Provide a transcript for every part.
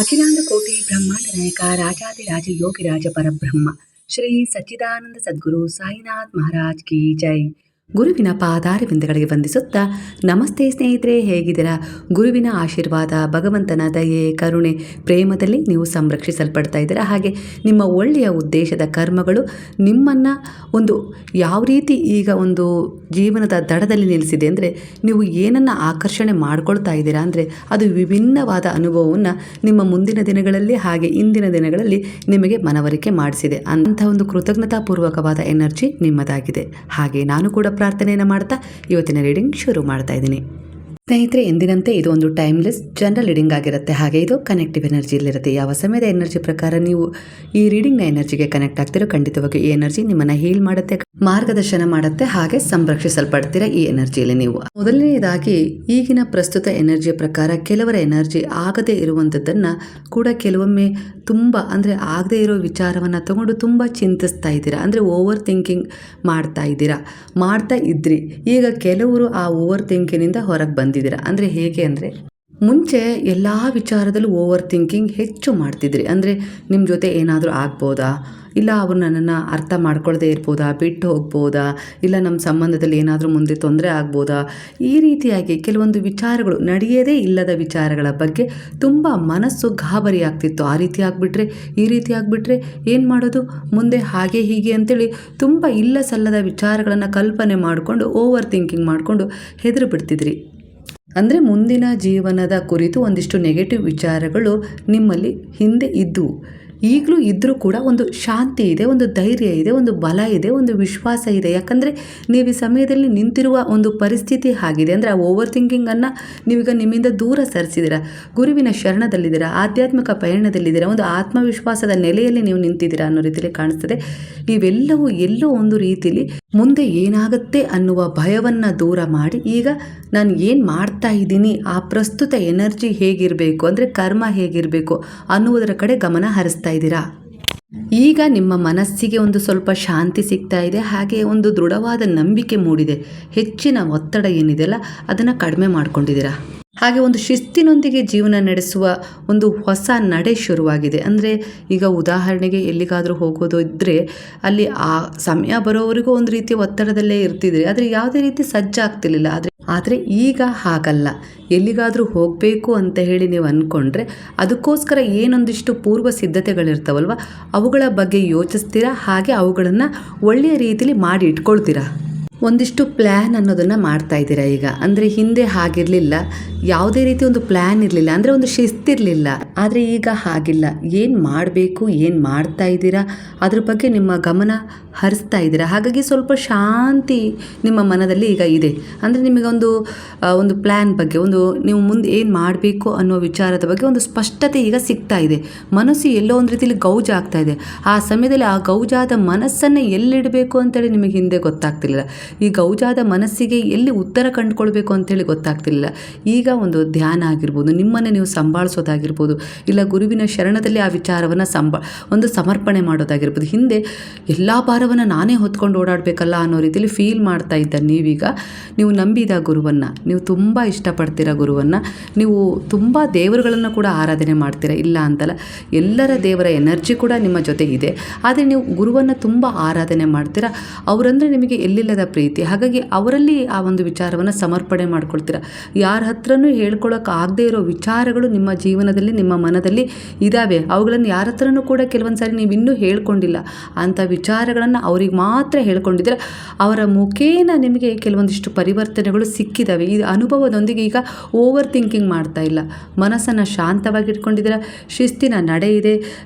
ಅಖಿಲಾಂಡ ಕೋಟಿ ಬ್ರಹ್ಮಾಂಡ ನಾಯಕ ರಾಜಾದಿರಾಜ ಯೋಗಿರಾಜ ಪರಬ್ರಹ್ಮ ಶ್ರೀ ಸಚ್ಚಿದಾನಂದ ಸದ್ಗುರು ಸಾಯಿನಾಥ್ ಮಹಾರಾಜ್ ಕಿ ಜೈ. ಗುರುವಿನ ಪಾದಾರವಿಂದಗಳಿಗೆ ವಂದಿಸುತ್ತಾ, ನಮಸ್ತೆ ಸ್ನೇಹಿತರೆ, ಹೇಗಿದ್ದೀರಾ? ಗುರುವಿನ ಆಶೀರ್ವಾದ, ಭಗವಂತನ ದಯೆ, ಕರುಣೆ, ಪ್ರೇಮದಲ್ಲಿ ನೀವು ಸಂರಕ್ಷಿಸಲ್ಪಡ್ತಾ ಇದ್ದೀರಾ. ಹಾಗೆ ನಿಮ್ಮ ಒಳ್ಳೆಯ ಉದ್ದೇಶದ ಕರ್ಮಗಳು ನಿಮ್ಮನ್ನು ಒಂದು ಯಾವ ರೀತಿ ಈಗ ಒಂದು ಜೀವನದ ದಡದಲ್ಲಿ ನಿಲ್ಲಿಸಿದೆ ಅಂದರೆ, ನೀವು ಏನನ್ನು ಆಕರ್ಷಣೆ ಮಾಡ್ಕೊಳ್ತಾ ಇದ್ದೀರಾ ಅಂದರೆ ಅದು ವಿಭಿನ್ನವಾದ ಅನುಭವವನ್ನು ನಿಮ್ಮ ಮುಂದಿನ ದಿನಗಳಲ್ಲಿ ಹಾಗೆ ಇಂದಿನ ದಿನಗಳಲ್ಲಿ ನಿಮಗೆ ಮನವರಿಕೆ ಮಾಡಿಸಿದೆ. ಅಂಥ ಒಂದು ಕೃತಜ್ಞತಾಪೂರ್ವಕವಾದ ಎನರ್ಜಿ ನಿಮ್ಮದಾಗಿದೆ. ಹಾಗೆ ನಾನು ಕೂಡ ಪ್ರಾರ್ಥನೆಯನ್ನು ಮಾಡ್ತಾ ಇವತ್ತಿನ ರೀಡಿಂಗ್ ಶುರು ಮಾಡ್ತಾ ಇದ್ದೀನಿ. ಸ್ನೇಹಿತರೆ, ಎಂದಿನಂತೆ ಇದು ಒಂದು ಟೈಮ್ಲೆಸ್ ಜನರಲ್ ರೀಡಿಂಗ್ ಆಗಿರುತ್ತೆ. ಹಾಗೆ ಇದು ಕನೆಕ್ಟಿವ್ ಎನರ್ಜಿಯಲ್ಲಿರುತ್ತೆ. ಯಾವ ಸಮಯದ ಎನರ್ಜಿ ಪ್ರಕಾರ ನೀವು ಈ ರೀಡಿಂಗ್ನ ಎನರ್ಜಿಗೆ ಕನೆಕ್ಟ್ ಆಗ್ತಿರೋ, ಖಂಡಿತವಾಗಿ ಈ ಎನರ್ಜಿ ನಿಮ್ಮನ್ನು ಹೀಲ್ ಮಾಡುತ್ತೆ, ಮಾರ್ಗದರ್ಶನ ಮಾಡುತ್ತೆ, ಹಾಗೆ ಸಂರಕ್ಷಿಸಲ್ಪಡ್ತೀರಾ ಈ ಎನರ್ಜಿಯಲ್ಲಿ ನೀವು. ಮೊದಲನೇದಾಗಿ ಈಗಿನ ಪ್ರಸ್ತುತ ಎನರ್ಜಿಯ ಪ್ರಕಾರ ಕೆಲವರ ಎನರ್ಜಿ ಆಗದೇ ಇರುವಂಥದ್ದನ್ನು ಕೂಡ ಕೆಲವೊಮ್ಮೆ ತುಂಬ ಅಂದರೆ ಆಗದೇ ಇರೋ ವಿಚಾರವನ್ನು ತಗೊಂಡು ತುಂಬ ಚಿಂತಿಸ್ತಾ ಇದ್ದೀರಾ, ಅಂದರೆ ಓವರ್ ಥಿಂಕಿಂಗ್ ಮಾಡ್ತಾ ಇದ್ರಿ. ಈಗ ಕೆಲವರು ಆ ಓವರ್ ಥಿಂಕಿನಿಂದ ಹೊರಗೆ ಬಂದಿದ್ದೀರಾ. ಅಂದರೆ ಹೇಗೆ ಅಂದರೆ, ಮುಂಚೆ ಎಲ್ಲ ವಿಚಾರದಲ್ಲೂ ಓವರ್ ಥಿಂಕಿಂಗ್ ಹೆಚ್ಚು ಮಾಡ್ತಿದ್ರಿ. ಅಂದರೆ ನಿಮ್ಮ ಜೊತೆ ಏನಾದರೂ ಆಗ್ಬೋದಾ, ಇಲ್ಲ ಅವರು ನನ್ನನ್ನು ಅರ್ಥ ಮಾಡ್ಕೊಳ್ಳದೆ ಇರ್ಬೋದಾ, ಬಿಟ್ಟು ಹೋಗ್ಬೋದಾ, ಇಲ್ಲ ನಮ್ಮ ಸಂಬಂಧದಲ್ಲಿ ಏನಾದರೂ ಮುಂದೆ ತೊಂದರೆ ಆಗ್ಬೋದಾ, ಈ ರೀತಿಯಾಗಿ ಕೆಲವೊಂದು ವಿಚಾರಗಳು, ನಡೆಯದೇ ಇಲ್ಲದ ವಿಚಾರಗಳ ಬಗ್ಗೆ ತುಂಬ ಮನಸ್ಸು ಗಾಬರಿ ಆಗ್ತಿತ್ತು. ಆ ರೀತಿ ಆಗಿಬಿಟ್ರೆ, ಈ ರೀತಿ ಆಗಿಬಿಟ್ರೆ ಏನು ಮಾಡೋದು, ಮುಂದೆ ಹಾಗೆ ಹೀಗೆ ಅಂತೇಳಿ ತುಂಬ ಇಲ್ಲ ಸಲ್ಲದ ವಿಚಾರಗಳನ್ನು ಕಲ್ಪನೆ ಮಾಡಿಕೊಂಡು ಓವರ್ ಥಿಂಕಿಂಗ್ ಮಾಡಿಕೊಂಡು ಹೆದರು ಬಿಡ್ತಿದ್ರಿ. ಅಂದರೆ ಮುಂದಿನ ಜೀವನದ ಕುರಿತು ಒಂದಿಷ್ಟು ನೆಗೆಟಿವ್ ವಿಚಾರಗಳು ನಿಮ್ಮಲ್ಲಿ ಹಿಂದೆ ಇದ್ದವು, ಈಗಲೂ ಇದ್ದರೂ ಕೂಡ ಒಂದು ಶಾಂತಿ ಇದೆ, ಒಂದು ಧೈರ್ಯ ಇದೆ, ಒಂದು ಬಲ ಇದೆ, ಒಂದು ವಿಶ್ವಾಸ ಇದೆ. ಯಾಕಂದರೆ ನೀವು ಈ ಸಮಯದಲ್ಲಿ ನಿಂತಿರುವ ಒಂದು ಪರಿಸ್ಥಿತಿ ಆಗಿದೆ. ಅಂದರೆ ಆ ಓವರ್ ಥಿಂಕಿಂಗನ್ನು ನೀವೀಗ ನಿಮ್ಮಿಂದ ದೂರ ಸರಿಸಿದ್ದೀರಾ, ಗುರುವಿನ ಶರಣದಲ್ಲಿದ್ದೀರಾ, ಆಧ್ಯಾತ್ಮಿಕ ಪಯಣದಲ್ಲಿದ್ದೀರಾ, ಒಂದು ಆತ್ಮವಿಶ್ವಾಸದ ನೆಲೆಯಲ್ಲಿ ನೀವು ನಿಂತಿದ್ದೀರಾ ಅನ್ನೋ ರೀತಿಯಲ್ಲಿ ಕಾಣಿಸ್ತದೆ. ಇವೆಲ್ಲವೂ ಎಲ್ಲೋ ಒಂದು ರೀತಿಯಲ್ಲಿ ಮುಂದೆ ಏನಾಗುತ್ತೆ ಅನ್ನುವ ಭಯವನ್ನು ದೂರ ಮಾಡಿ, ಈಗ ನಾನು ಏನು ಮಾಡ್ತಾ ಇದ್ದೀನಿ, ಆ ಪ್ರಸ್ತುತ ಎನರ್ಜಿ ಹೇಗಿರಬೇಕು, ಅಂದರೆ ಕರ್ಮ ಹೇಗಿರಬೇಕು ಅನ್ನುವುದರ ಕಡೆ ಗಮನ ಹರಿಸ್ತಾ ಇದ್ದೀರಾ. ಈಗ ನಿಮ್ಮ ಮನಸ್ಸಿಗೆ ಒಂದು ಸ್ವಲ್ಪ ಶಾಂತಿ ಸಿಗ್ತಾ ಇದೆ, ಹಾಗೆ ಒಂದು ದೃಢವಾದ ನಂಬಿಕೆ ಮೂಡಿದೆ. ಹೆಚ್ಚಿನ ಒತ್ತಡ ಏನಿದೆಯಲ್ಲ ಅದನ್ನು ಕಡಿಮೆ ಮಾಡ್ಕೊಂಡಿದ್ದೀರಾ. ಹಾಗೆ ಒಂದು ಶಿಸ್ತಿನೊಂದಿಗೆ ಜೀವನ ನಡೆಸುವ ಒಂದು ಹೊಸ ನಡೆ ಶುರುವಾಗಿದೆ. ಅಂದರೆ ಈಗ ಉದಾಹರಣೆಗೆ ಎಲ್ಲಿಗಾದರೂ ಹೋಗೋದು ಇದ್ದರೆ ಅಲ್ಲಿ ಆ ಸಮಯ ಬರೋವರೆಗೂ ಒಂದು ರೀತಿಯ ಒತ್ತಡದಲ್ಲೇ ಇರ್ತಿದ್ರಿ, ಆದರೆ ಯಾವುದೇ ರೀತಿ ಸಜ್ಜಾಗ್ತಿರ್ಲಿಲ್ಲ. ಆದರೆ ಈಗ ಹಾಗಲ್ಲ. ಎಲ್ಲಿಗಾದರೂ ಹೋಗಬೇಕು ಅಂತ ಹೇಳಿ ನೀವು ಅಂದ್ಕೊಂಡ್ರೆ ಅದಕ್ಕೋಸ್ಕರ ಏನೊಂದಿಷ್ಟು ಪೂರ್ವ ಸಿದ್ಧತೆಗಳಿರ್ತಾವಲ್ವ, ಅವುಗಳ ಬಗ್ಗೆ ಯೋಚಿಸ್ತೀರಾ, ಹಾಗೆ ಅವುಗಳನ್ನು ಒಳ್ಳೆಯ ರೀತಿಯಲ್ಲಿ ಮಾಡಿ ಇಟ್ಕೊಳ್ತೀರಾ. ಒಂದಿಷ್ಟು ಪ್ಲ್ಯಾನ್ ಅನ್ನೋದನ್ನು ಮಾಡ್ತಾ ಇದ್ದೀರಾ ಈಗ. ಅಂದರೆ ಹಿಂದೆ ಹಾಗಿರಲಿಲ್ಲ, ಯಾವುದೇ ರೀತಿ ಒಂದು ಪ್ಲ್ಯಾನ್ ಇರಲಿಲ್ಲ, ಅಂದರೆ ಒಂದು ಶಿಸ್ತಿರಲಿಲ್ಲ. ಆದರೆ ಈಗ ಹಾಗಿಲ್ಲ. ಏನು ಮಾಡಬೇಕು, ಏನು ಮಾಡ್ತಾ ಇದ್ದೀರಾ ಅದ್ರ ಬಗ್ಗೆ ನಿಮ್ಮ ಗಮನ ಹರಿಸ್ತಾ ಇದ್ದೀರಾ. ಹಾಗಾಗಿ ಸ್ವಲ್ಪ ಶಾಂತಿ ನಿಮ್ಮ ಮನದಲ್ಲಿ ಈಗ ಇದೆ. ಅಂದರೆ ನಿಮಗೆ ಒಂದು ಪ್ಲ್ಯಾನ್ ಬಗ್ಗೆ, ನೀವು ಮುಂದೆ ಏನು ಮಾಡಬೇಕು ಅನ್ನೋ ವಿಚಾರದ ಬಗ್ಗೆ ಒಂದು ಸ್ಪಷ್ಟತೆ ಈಗ ಸಿಗ್ತಾ ಇದೆ. ಮನಸ್ಸು ಎಲ್ಲೋ ಒಂದು ರೀತಿಯಲ್ಲಿ ಗೌಜಾಗ್ತಾ ಇದೆ. ಆ ಸಮಯದಲ್ಲಿ ಆ ಗೌಜಾದ ಮನಸ್ಸನ್ನು ಎಲ್ಲಿಡಬೇಕು ಅಂತೇಳಿ ನಿಮಗೆ ಹಿಂದೆ ಗೊತ್ತಾಗ್ತಿರ್ಲಿಲ್ಲ. ಈ ಗೌಜಾದ ಮನಸ್ಸಿಗೆ ಎಲ್ಲಿ ಉತ್ತರ ಕಂಡುಕೊಳ್ಬೇಕು ಅಂತೇಳಿ ಗೊತ್ತಾಗ್ತಿರ್ಲಿಲ್ಲ. ಈಗ ಒಂದು ಧ್ಯಾನ ಆಗಿರ್ಬೋದು, ನಿಮ್ಮನ್ನು ನೀವು ಸಂಭಾಳಿಸೋದಾಗಿರ್ಬೋದು, ಇಲ್ಲ ಗುರುವಿನ ಶರಣದಲ್ಲಿ ಆ ವಿಚಾರವನ್ನು ಒಂದು ಸಮರ್ಪಣೆ ಮಾಡೋದಾಗಿರ್ಬೋದು. ಹಿಂದೆ ಎಲ್ಲ ಭಾರವನ್ನು ನಾನೇ ಹೊತ್ಕೊಂಡು ಓಡಾಡಬೇಕಲ್ಲ ಅನ್ನೋ ರೀತಿಯಲ್ಲಿ ಫೀಲ್ ಮಾಡ್ತಾ ಇದ್ದ ನೀವು ನಂಬಿದ ಗುರುವನ್ನು, ನೀವು ತುಂಬ ಇಷ್ಟಪಡ್ತೀರ ಗುರುವನ್ನು, ನೀವು ತುಂಬ ದೇವರುಗಳನ್ನು ಕೂಡ ಆರಾಧನೆ ಮಾಡ್ತೀರ, ಇಲ್ಲ ಅಂತಲ್ಲ, ಎಲ್ಲರ ದೇವರ ಎನರ್ಜಿ ಕೂಡ ನಿಮ್ಮ ಜೊತೆ ಇದೆ. ಆದರೆ ನೀವು ಗುರುವನ್ನು ತುಂಬ ಆರಾಧನೆ ಮಾಡ್ತೀರಾ, ಅವರಂದರೆ ನಿಮಗೆ ಎಲ್ಲಿಲ್ಲದ ಪ್ರೀತಿ. ಹಾಗಾಗಿ ಅವರಲ್ಲಿ ಆ ಒಂದು ವಿಚಾರವನ್ನು ಸಮರ್ಪಣೆ ಮಾಡ್ಕೊಳ್ತೀರ. ಯಾರ ಹತ್ರನೂ ಹೇಳ್ಕೊಳ್ಳೋಕೆ ಆಗದೆ ಇರೋ ವಿಚಾರಗಳು ನಿಮ್ಮ ಜೀವನದಲ್ಲಿ, ನಿಮ್ಮ ಮನದಲ್ಲಿ ಇದ್ದಾವೆ. ಅವುಗಳನ್ನು ಯಾರ ಹತ್ರನೂ ಕೂಡ ಕೆಲವೊಂದು ಸಾರಿ ನೀವು ಇನ್ನೂ ಹೇಳ್ಕೊಂಡಿಲ್ಲ. ಅಂಥ ವಿಚಾರಗಳನ್ನು ಅವ್ರಿಗೆ ಮಾತ್ರ ಹೇಳ್ಕೊಂಡಿದ್ದೀರ. ಅವರ ಮುಖೇನ ನಿಮಗೆ ಕೆಲವೊಂದಿಷ್ಟು ಪರಿವರ್ತನೆಗಳು ಸಿಕ್ಕಿದ್ದಾವೆ. ಈ ಅನುಭವದೊಂದಿಗೆ ಈಗ ಓವರ್ ಥಿಂಕಿಂಗ್ ಮಾಡ್ತಾ ಇಲ್ಲ, ಮನಸ್ಸನ್ನು ಶಾಂತವಾಗಿ ಇಟ್ಕೊಂಡಿದ್ದೀರ. ಶಿಸ್ತಿನ ನಡೆ ಇದೆ.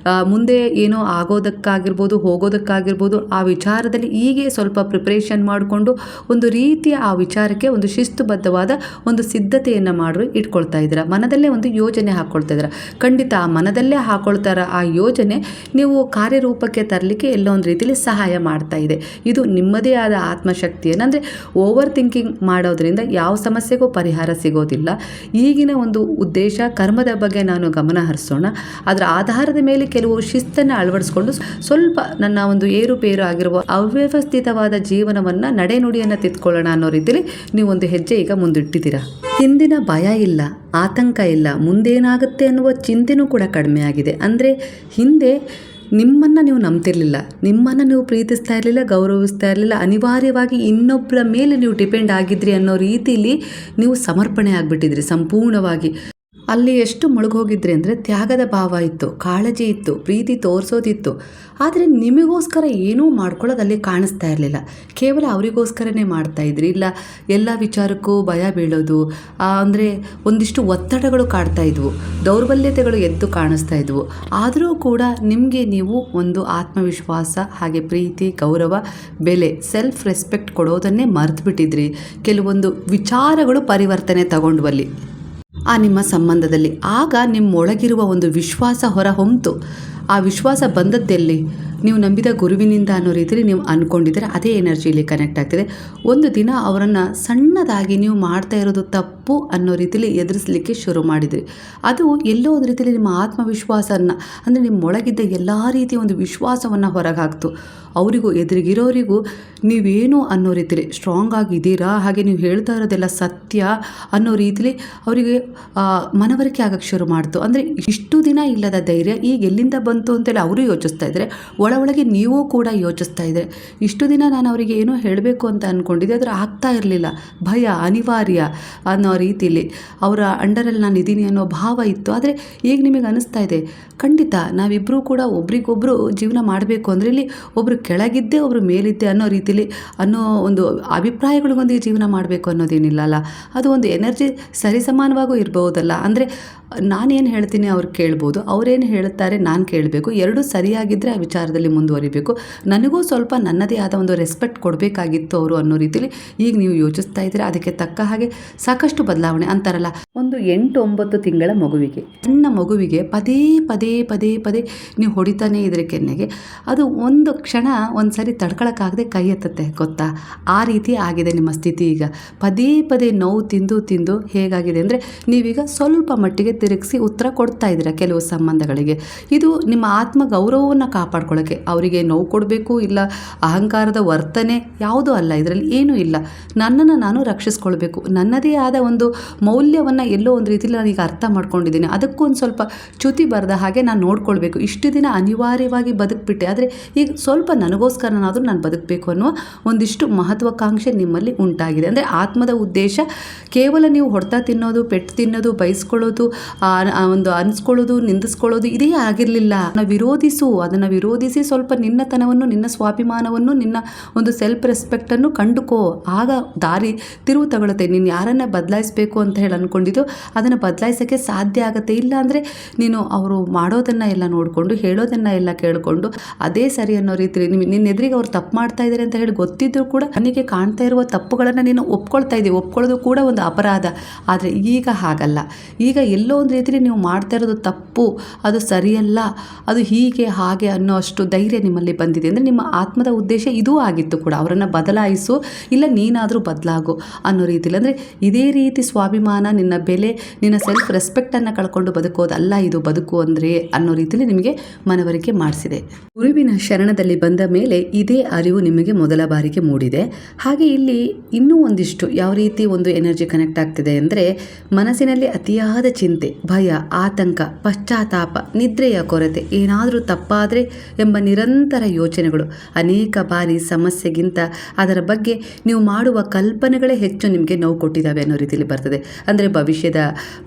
ಮುಂದೆ ಏನೋ ಆಗೋದಕ್ಕಾಗಿರ್ಬೋದು, ಹೋಗೋದಕ್ಕಾಗಿರ್ಬೋದು, ಆ ವಿಚಾರದಲ್ಲಿ ಹೀಗೆ ಸ್ವಲ್ಪ ಪ್ರಿಪ್ರೇಷನ್ ಮಾಡಿಕೊಂಡು ಒಂದು ರೀತಿಯ ಆ ವಿಚಾರಕ್ಕೆ ಒಂದು ಶಿಸ್ತುಬದ್ಧವಾದ ಒಂದು ಸಿದ್ಧತೆಯನ್ನು ಮಾಡಿ ಇಟ್ಕೊಳ್ತಾ ಇದ್ದೀರಾ. ಮನದಲ್ಲೇ ಒಂದು ಯೋಜನೆ ಹಾಕ್ಕೊಳ್ತಾ ಇದ್ದೀರಾ. ಖಂಡಿತ ಆ ಮನದಲ್ಲೇ ಹಾಕ್ಕೊಳ್ತಾರ ಆ ಯೋಜನೆ ನೀವು ಕಾರ್ಯರೂಪಕ್ಕೆ ತರಲಿಕ್ಕೆ ಎಲ್ಲೋ ಒಂದು ರೀತಿಯಲ್ಲಿ ಸಹಾಯ ಮಾಡ್ತಾ ಇದೆ. ಇದು ನಿಮ್ಮದೇ ಆದ ಆತ್ಮಶಕ್ತಿಯನ್ನು, ಅಂದರೆ ಓವರ್ ಥಿಂಕಿಂಗ್ ಮಾಡೋದ್ರಿಂದ ಯಾವ ಸಮಸ್ಯೆಗೂ ಪರಿಹಾರ ಸಿಗೋದಿಲ್ಲ. ಈಗಿನ ಒಂದು ಉದ್ದೇಶ ಕರ್ಮದ ಬಗ್ಗೆ ನಾನು ಗಮನ ಹರಿಸೋಣ. ಅದರ ಆಧಾರದ ಮೇಲೆ ಕೆಲವು ಶಿಸ್ತನ್ನು ಅಳವಡಿಸ್ಕೊಂಡು ಸ್ವಲ್ಪ ನನ್ನ ಒಂದು ಏರುಪೇರು ಆಗಿರುವ ಅವ್ಯವಸ್ಥಿತವಾದ ಜೀವನವನ್ನು ನಡೆನುಡಿಯನ್ನು ತಿದ್ಕೊಳ್ಳೋಣ ಅನ್ನೋ ರೀತಿಯಲ್ಲಿ ನೀವು ಒಂದು ಹೆಜ್ಜೆ ಈಗ ಮುಂದಿಟ್ಟಿದ್ದೀರಾ. ಹಿಂದಿನ ಭಯ ಇಲ್ಲ, ಆತಂಕ ಇಲ್ಲ, ಮುಂದೇನಾಗುತ್ತೆ ಅನ್ನುವ ಚಿಂತೆನೂ ಕೂಡ ಕಡಿಮೆ ಆಗಿದೆ. ಅಂದರೆ ಹಿಂದೆ ನಿಮ್ಮನ್ನು ನೀವು ನಂಬ್ತಿರ್ಲಿಲ್ಲ, ನಿಮ್ಮನ್ನು ನೀವು ಪ್ರೀತಿಸ್ತಾ ಇರಲಿಲ್ಲ, ಗೌರವಿಸ್ತಾ ಇರಲಿಲ್ಲ, ಅನಿವಾರ್ಯವಾಗಿ ಇನ್ನೊಬ್ಬರ ಮೇಲೆ ನೀವು ಡಿಪೆಂಡ್ ಆಗಿದ್ರಿ ಅನ್ನೋ ರೀತಿಯಲ್ಲಿ ನೀವು ಸಮರ್ಪಣೆ ಆಗಿಬಿಟ್ಟಿದ್ರಿ ಸಂಪೂರ್ಣವಾಗಿ. ಅಲ್ಲಿ ಎಷ್ಟು ಮುಳುಗೋಗಿದ್ರಿ ಅಂದರೆ ತ್ಯಾಗದ ಭಾವ ಇತ್ತು, ಕಾಳಜಿ ಇತ್ತು, ಪ್ರೀತಿ ತೋರಿಸೋದಿತ್ತು. ಆದರೆ ನಿಮಗೋಸ್ಕರ ಏನೂ ಮಾಡ್ಕೊಳ್ಳೋದು ಅಲ್ಲಿ ಕಾಣಿಸ್ತಾ ಇರಲಿಲ್ಲ. ಕೇವಲ ಅವರಿಗೋಸ್ಕರನೇ ಮಾಡ್ತಾಯಿದ್ರಿ. ಇಲ್ಲ ಎಲ್ಲ ವಿಚಾರಕ್ಕೂ ಭಯ ಬೀಳೋದು, ಅಂದರೆ ಒಂದಿಷ್ಟು ಒತ್ತಡಗಳು ಕಾಡ್ತಾ ಇದ್ವು, ದೌರ್ಬಲ್ಯತೆಗಳು ಎದ್ದು ಕಾಣಿಸ್ತಾ ಇದ್ವು. ಆದರೂ ಕೂಡ ನಿಮಗೆ ನೀವು ಒಂದು ಆತ್ಮವಿಶ್ವಾಸ, ಹಾಗೆ ಪ್ರೀತಿ, ಗೌರವ, ಬೆಲೆ, ಸೆಲ್ಫ್ ರೆಸ್ಪೆಕ್ಟ್ ಕೊಡೋದನ್ನೇ ಮರೆತು ಬಿಟ್ಟಿದ್ರಿ. ಕೆಲವೊಂದು ವಿಚಾರಗಳು ಪರಿವರ್ತನೆ ತಗೊಂಡ್ವಲ್ಲಿ ಆ ನಿಮ್ಮ ಸಂಬಂಧದಲ್ಲಿ. ಆಗ ನಿಮ್ಮೊಳಗಿರುವ ಒಂದು ವಿಶ್ವಾಸ ಹೊರ ಹೊಮ್ತು. ಆ ವಿಶ್ವಾಸ ಬಂದದ್ದೆಲ್ಲಿ? ನೀವು ನಂಬಿದ ಗುರುವಿನಿಂದ ಅನ್ನೋ ರೀತಿಯಲ್ಲಿ ನೀವು ಅಂದ್ಕೊಂಡಿದ್ದೀರ. ಅದೇ ಎನರ್ಜಿಯಲ್ಲಿ ಕನೆಕ್ಟ್ ಆಗ್ತಿದೆ. ಒಂದು ದಿನ ಅವರನ್ನು ಸಣ್ಣದಾಗಿ ನೀವು ಮಾಡ್ತಾ ಇರೋದು ತಪ್ಪು ಅನ್ನೋ ರೀತಿಯಲ್ಲಿ ಎದುರಿಸಲಿಕ್ಕೆ ಶುರು ಮಾಡಿದ್ರಿ. ಅದು ಎಲ್ಲೋ ಒಂದು ರೀತಿಯಲ್ಲಿ ನಿಮ್ಮ ಆತ್ಮವಿಶ್ವಾಸನ, ಅಂದರೆ ನಿಮ್ಮೊಳಗಿದ್ದ ಎಲ್ಲ ರೀತಿಯ ಒಂದು ವಿಶ್ವಾಸವನ್ನು ಹೊರಗೆ ಹಾಕ್ತು. ಅವರಿಗೂ ಎದುರಿಗಿರೋರಿಗೂ ನೀವೇನು ಅನ್ನೋ ರೀತಿಯಲ್ಲಿ ಸ್ಟ್ರಾಂಗ್ ಆಗಿದ್ದೀರಾ, ಹಾಗೆ ನೀವು ಹೇಳ್ತಾ ಇರೋದೆಲ್ಲ ಸತ್ಯ ಅನ್ನೋ ರೀತಿಯಲ್ಲಿ ಅವರಿಗೆ ಮನವರಿಕೆ ಆಗಕ್ಕೆ ಶುರು ಮಾಡ್ತು. ಅಂದರೆ ಇಷ್ಟು ದಿನ ಇಲ್ಲದ ಧೈರ್ಯ ಈಗ ಎಲ್ಲಿಂದ ಬಂತು ಅಂತೇಳಿ ಅವರು ಯೋಚಿಸ್ತಾ ಇದ್ದಾರೆ, ಒಳಗೆ ನೀವು ಕೂಡ ಯೋಚಿಸ್ತಾ ಇದ್ದಾರೆ. ಇಷ್ಟು ದಿನ ನಾನು ಅವರಿಗೆ ಏನೋ ಹೇಳಬೇಕು ಅಂತ ಅಂದ್ಕೊಂಡಿದ್ದೆ, ಆದರೆ ಆಗ್ತಾ ಇರಲಿಲ್ಲ. ಭಯ ಅನಿವಾರ್ಯ ಅನ್ನೋ ರೀತಿಯಲ್ಲಿ ಅವರ ಅಂಡರಲ್ಲಿ ನಾನು ಇದ್ದೀನಿ ಅನ್ನೋ ಭಾವ ಇತ್ತು. ಆದರೆ ಈಗ ನಿಮಗೆ ಅನಿಸ್ತಾ ಇದೆ, ಖಂಡಿತ ನಾವಿಬ್ಬರೂ ಕೂಡ ಒಬ್ರಿಗೊಬ್ಬರು ಜೀವನ ಮಾಡಬೇಕು ಅಂದರೆ ಇಲ್ಲಿ ಒಬ್ಬರು ಕೆಳಗಿದ್ದೆ ಒಬ್ಬರು ಮೇಲಿದ್ದೆ ಅನ್ನೋ ರೀತಿಯಲ್ಲಿ ಅನ್ನೋ ಒಂದು ಅಭಿಪ್ರಾಯಗಳಿಗೊಂದಿಗೆ ಜೀವನ ಮಾಡಬೇಕು ಅನ್ನೋದೇನಿಲ್ಲ ಅಲ್ಲ. ಅದು ಒಂದು ಎನರ್ಜಿ ಸರಿಸಮಾನವಾಗೂ ಇರ್ಬೋದಲ್ಲ. ಅಂದರೆ ನಾನೇನು ಹೇಳ್ತೀನಿ ಅವ್ರು ಕೇಳ್ಬೋದು, ಅವರೇನು ಹೇಳ್ತಾರೆ ನಾನು ಕೇಳಬೇಕು. ಎರಡೂ ಸರಿಯಾಗಿದ್ದರೆ ಆ ವಿಚಾರದಲ್ಲಿ ಮುಂದುವರಿಬೇಕು. ನನಗೂ ಸ್ವಲ್ಪ ನನ್ನದೇ ಆದ ಒಂದು ರೆಸ್ಪೆಕ್ಟ್ ಕೊಡಬೇಕಾಗಿತ್ತು ಅವರು ಅನ್ನೋ ರೀತಿಯಲ್ಲಿ ಈಗ ನೀವು ಯೋಚಿಸ್ತಾ ಇದ್ದೀರಾ. ಅದಕ್ಕೆ ತಕ್ಕ ಹಾಗೆ ಸಾಕಷ್ಟು ಬದಲಾವಣೆ. ಅಂತಾರಲ್ಲ, ಒಂದು 8-9 ತಿಂಗಳ ಮಗುವಿಗೆ, ಸಣ್ಣ ಮಗುವಿಗೆ ಪದೇ ಪದೇ ಪದೇ ಪದೇ ನೀವು ಹೊಡಿತಾನೇ ಇದ್ರೆ ಕೆನ್ನೆಗೆ, ಅದು ಒಂದು ಕ್ಷಣ ಒಂದು ಸರಿ ತಡ್ಕೊಳಕ್ಕಾಗದೆ ಕೈ ಎತ್ತುತ್ತೆ, ಗೊತ್ತಾ? ಆ ರೀತಿ ಆಗಿದೆ ನಿಮ್ಮ ಸ್ಥಿತಿ ಈಗ. ಪದೇ ಪದೇ ನೋವು ತಿಂದು ತಿಂದು ಹೇಗಾಗಿದೆ ಅಂದರೆ ನೀವೀಗ ಸ್ವಲ್ಪ ಮಟ್ಟಿಗೆ ತಿರುಗಿಸಿ ಉತ್ತರ ಕೊಡ್ತಾ ಇದ್ದೀರಾ ಕೆಲವು ಸಂಬಂಧಗಳಿಗೆ. ಇದು ನಿಮ್ಮ ಆತ್ಮ ಗೌರವವನ್ನು ಕಾಪಾಡ್ಕೊಳ್ಳೋಕ್ಕೆ. ಅವರಿಗೆ ನೋವು ಕೊಡಬೇಕು ಇಲ್ಲ ಅಹಂಕಾರದ ವರ್ತನೆ ಯಾವುದೂ ಅಲ್ಲ, ಇದರಲ್ಲಿ ಏನೂ ಇಲ್ಲ. ನನ್ನನ್ನು ನಾನು ರಕ್ಷಿಸ್ಕೊಳ್ಬೇಕು, ನನ್ನದೇ ಆದ ಒಂದು ಮೌಲ್ಯವನ್ನು ಎಲ್ಲೋ ಒಂದು ರೀತಿಯಲ್ಲಿ ನಾನೀಗ ಅರ್ಥ ಮಾಡ್ಕೊಂಡಿದ್ದೀನಿ. ಅದಕ್ಕೂ ಒಂದು ಸ್ವಲ್ಪ ಚ್ಯುತಿ ಬರದ ಹಾಗೆ ನಾನು ನೋಡ್ಕೊಳ್ಬೇಕು. ಇಷ್ಟು ದಿನ ಅನಿವಾರ್ಯವಾಗಿ ಬದುಕ್ಬಿಟ್ಟೆ, ಆದರೆ ಈಗ ಸ್ವಲ್ಪ ನನಗೋಸ್ಕರನಾದರೂ ನಾನು ಬದುಕಬೇಕು ಅನ್ನುವ ಒಂದಿಷ್ಟು ಮಹತ್ವಾಕಾಂಕ್ಷೆ ನಿಮ್ಮಲ್ಲಿ ಉಂಟಾಗಿದೆ. ಅಂದರೆ ಆತ್ಮದ ಉದ್ದೇಶ ಕೇವಲ ನೀವು ಹೊಡೆತ ತಿನ್ನೋದು, ಪೆಟ್ಟು ತಿನ್ನೋದು, ಬಯಸ್ಕೊಳ್ಳೋದು, ಒಂದು ಅನಿಸ್ಕೊಳ್ಳೋದು, ನಿಂದಿಸ್ಕೊಳ್ಳೋದು ಇದೇ ಆಗಿರಲಿಲ್ಲ. ಅದನ್ನು ವಿರೋಧಿಸಿ ಸ್ವಲ್ಪ ನಿನ್ನತನವನ್ನು, ನಿನ್ನ ಸ್ವಾಭಿಮಾನವನ್ನು, ನಿನ್ನ ಒಂದು ಸೆಲ್ಫ್ ರೆಸ್ಪೆಕ್ಟನ್ನು ಕಂಡುಕೋ. ಆಗ ದಾರಿ ತಿರುವು ತಗೊಳುತ್ತೆ. ನೀನು ಯಾರನ್ನು ಬದಲಾಯಿಸಬೇಕು ಅಂತ ಹೇಳಿ ಅಂದ್ಕೊಂಡಿದ್ದು ಅದನ್ನು ಬದಲಾಯಿಸೋಕ್ಕೆ ಸಾಧ್ಯ ಆಗುತ್ತೆ. ಇಲ್ಲ ಅಂದರೆ ನೀನು ಅವರು ಮಾಡೋದನ್ನು ಎಲ್ಲ ನೋಡಿಕೊಂಡು, ಹೇಳೋದನ್ನು ಎಲ್ಲ ಕೇಳಿಕೊಂಡು ಅದೇ ಸರಿ ಅನ್ನೋ ರೀತಿಯಲ್ಲಿ ನಿನ್ನ ಎದುರಿಗೆ ಅವ್ರು ತಪ್ಪು ಮಾಡ್ತಾ ಇದ್ದಾರೆ ಅಂತ ಹೇಳಿ ಗೊತ್ತಿದ್ದರೂ ಕೂಡ ನನಗೆ ಕಾಣ್ತಾ ಇರುವ ತಪ್ಪುಗಳನ್ನು ನೀನು ಒಪ್ಕೊಳ್ತಾ ಇದ್ದೀವಿ. ಒಪ್ಕೊಳ್ಳೋದು ಕೂಡ ಒಂದು ಅಪರಾಧ. ಆದರೆ ಈಗ ಹಾಗಲ್ಲ. ಈಗ ಎಲ್ಲೋ ಒಂದು ರೀತಿಯಲ್ಲಿ ನೀವು ಮಾಡ್ತಾ ಇರೋದು ತಪ್ಪು, ಅದು ಸರಿಯಲ್ಲ, ಅದು ಹೀಗೆ ಹಾಗೆ ಅನ್ನೋ ಅಷ್ಟು ಧೈರ್ಯ ನಿಮ್ಮಲ್ಲಿ ಬಂದಿದೆ. ಅಂದರೆ ನಿಮ್ಮ ಆತ್ಮದ ಉದ್ದೇಶ ಇದೂ ಆಗಿತ್ತು ಕೂಡ, ಅವರನ್ನು ಬದಲಾಯಿಸು, ಇಲ್ಲ ನೀನಾದರೂ ಬದಲಾಗು ಅನ್ನೋ ರೀತಿಯಲ್ಲಿ. ಅಂದರೆ ಇದೇ ರೀತಿ ಸ್ವಾಭಿಮಾನ, ನಿನ್ನ ಬೆಲೆ, ನಿನ್ನ ಸೆಲ್ಫ್ ರೆಸ್ಪೆಕ್ಟನ್ನು ಕಳ್ಕೊಂಡು ಬದುಕೋದಲ್ಲ ಇದು ಬದುಕು ಅಂದರೆ ಅನ್ನೋ ರೀತಿಯಲ್ಲಿ ನಿಮಗೆ ಮನವರಿಕೆ ಮಾಡಿಸಿದೆ. ಗುರುವಿನ ಶರಣದಲ್ಲಿ ಬಂದ ಮೇಲೆ ಇದೇ ಅರಿವು ನಿಮಗೆ ಮೊದಲ ಬಾರಿಗೆ ಮೂಡಿದೆ. ಹಾಗೆ ಇಲ್ಲಿ ಇನ್ನೂ ಒಂದಿಷ್ಟು ಯಾವ ರೀತಿ ಒಂದು ಎನರ್ಜಿ ಕನೆಕ್ಟ್ ಆಗ್ತಿದೆ ಅಂದರೆ, ಮನಸ್ಸಿನಲ್ಲಿ ಅತಿಯಾದ ಚಿಂತೆ, ಭಯ, ಆತಂಕ, ಪಶ್ಚಾತ್ತಾಪ, ನಿದ್ರೆಯ ಕೊರತೆ, ಏನಾದರೂ ತಪ್ಪಾದರೆ ಎಂಬ ನಿರಂತರ ಯೋಚನೆಗಳು, ಅನೇಕ ಬಾರಿ ಸಮಸ್ಯೆಗಿಂತ ಅದರ ಬಗ್ಗೆ ನೀವು ಮಾಡುವ ಕಲ್ಪನೆಗಳೇ ಹೆಚ್ಚು ನಿಮಗೆ ನೋವು ಕೊಟ್ಟಿದ್ದಾವೆ ಅನ್ನೋ ರೀತಿಯಲ್ಲಿ ಬರ್ತದೆ. ಅಂದರೆ ಭವಿಷ್ಯದ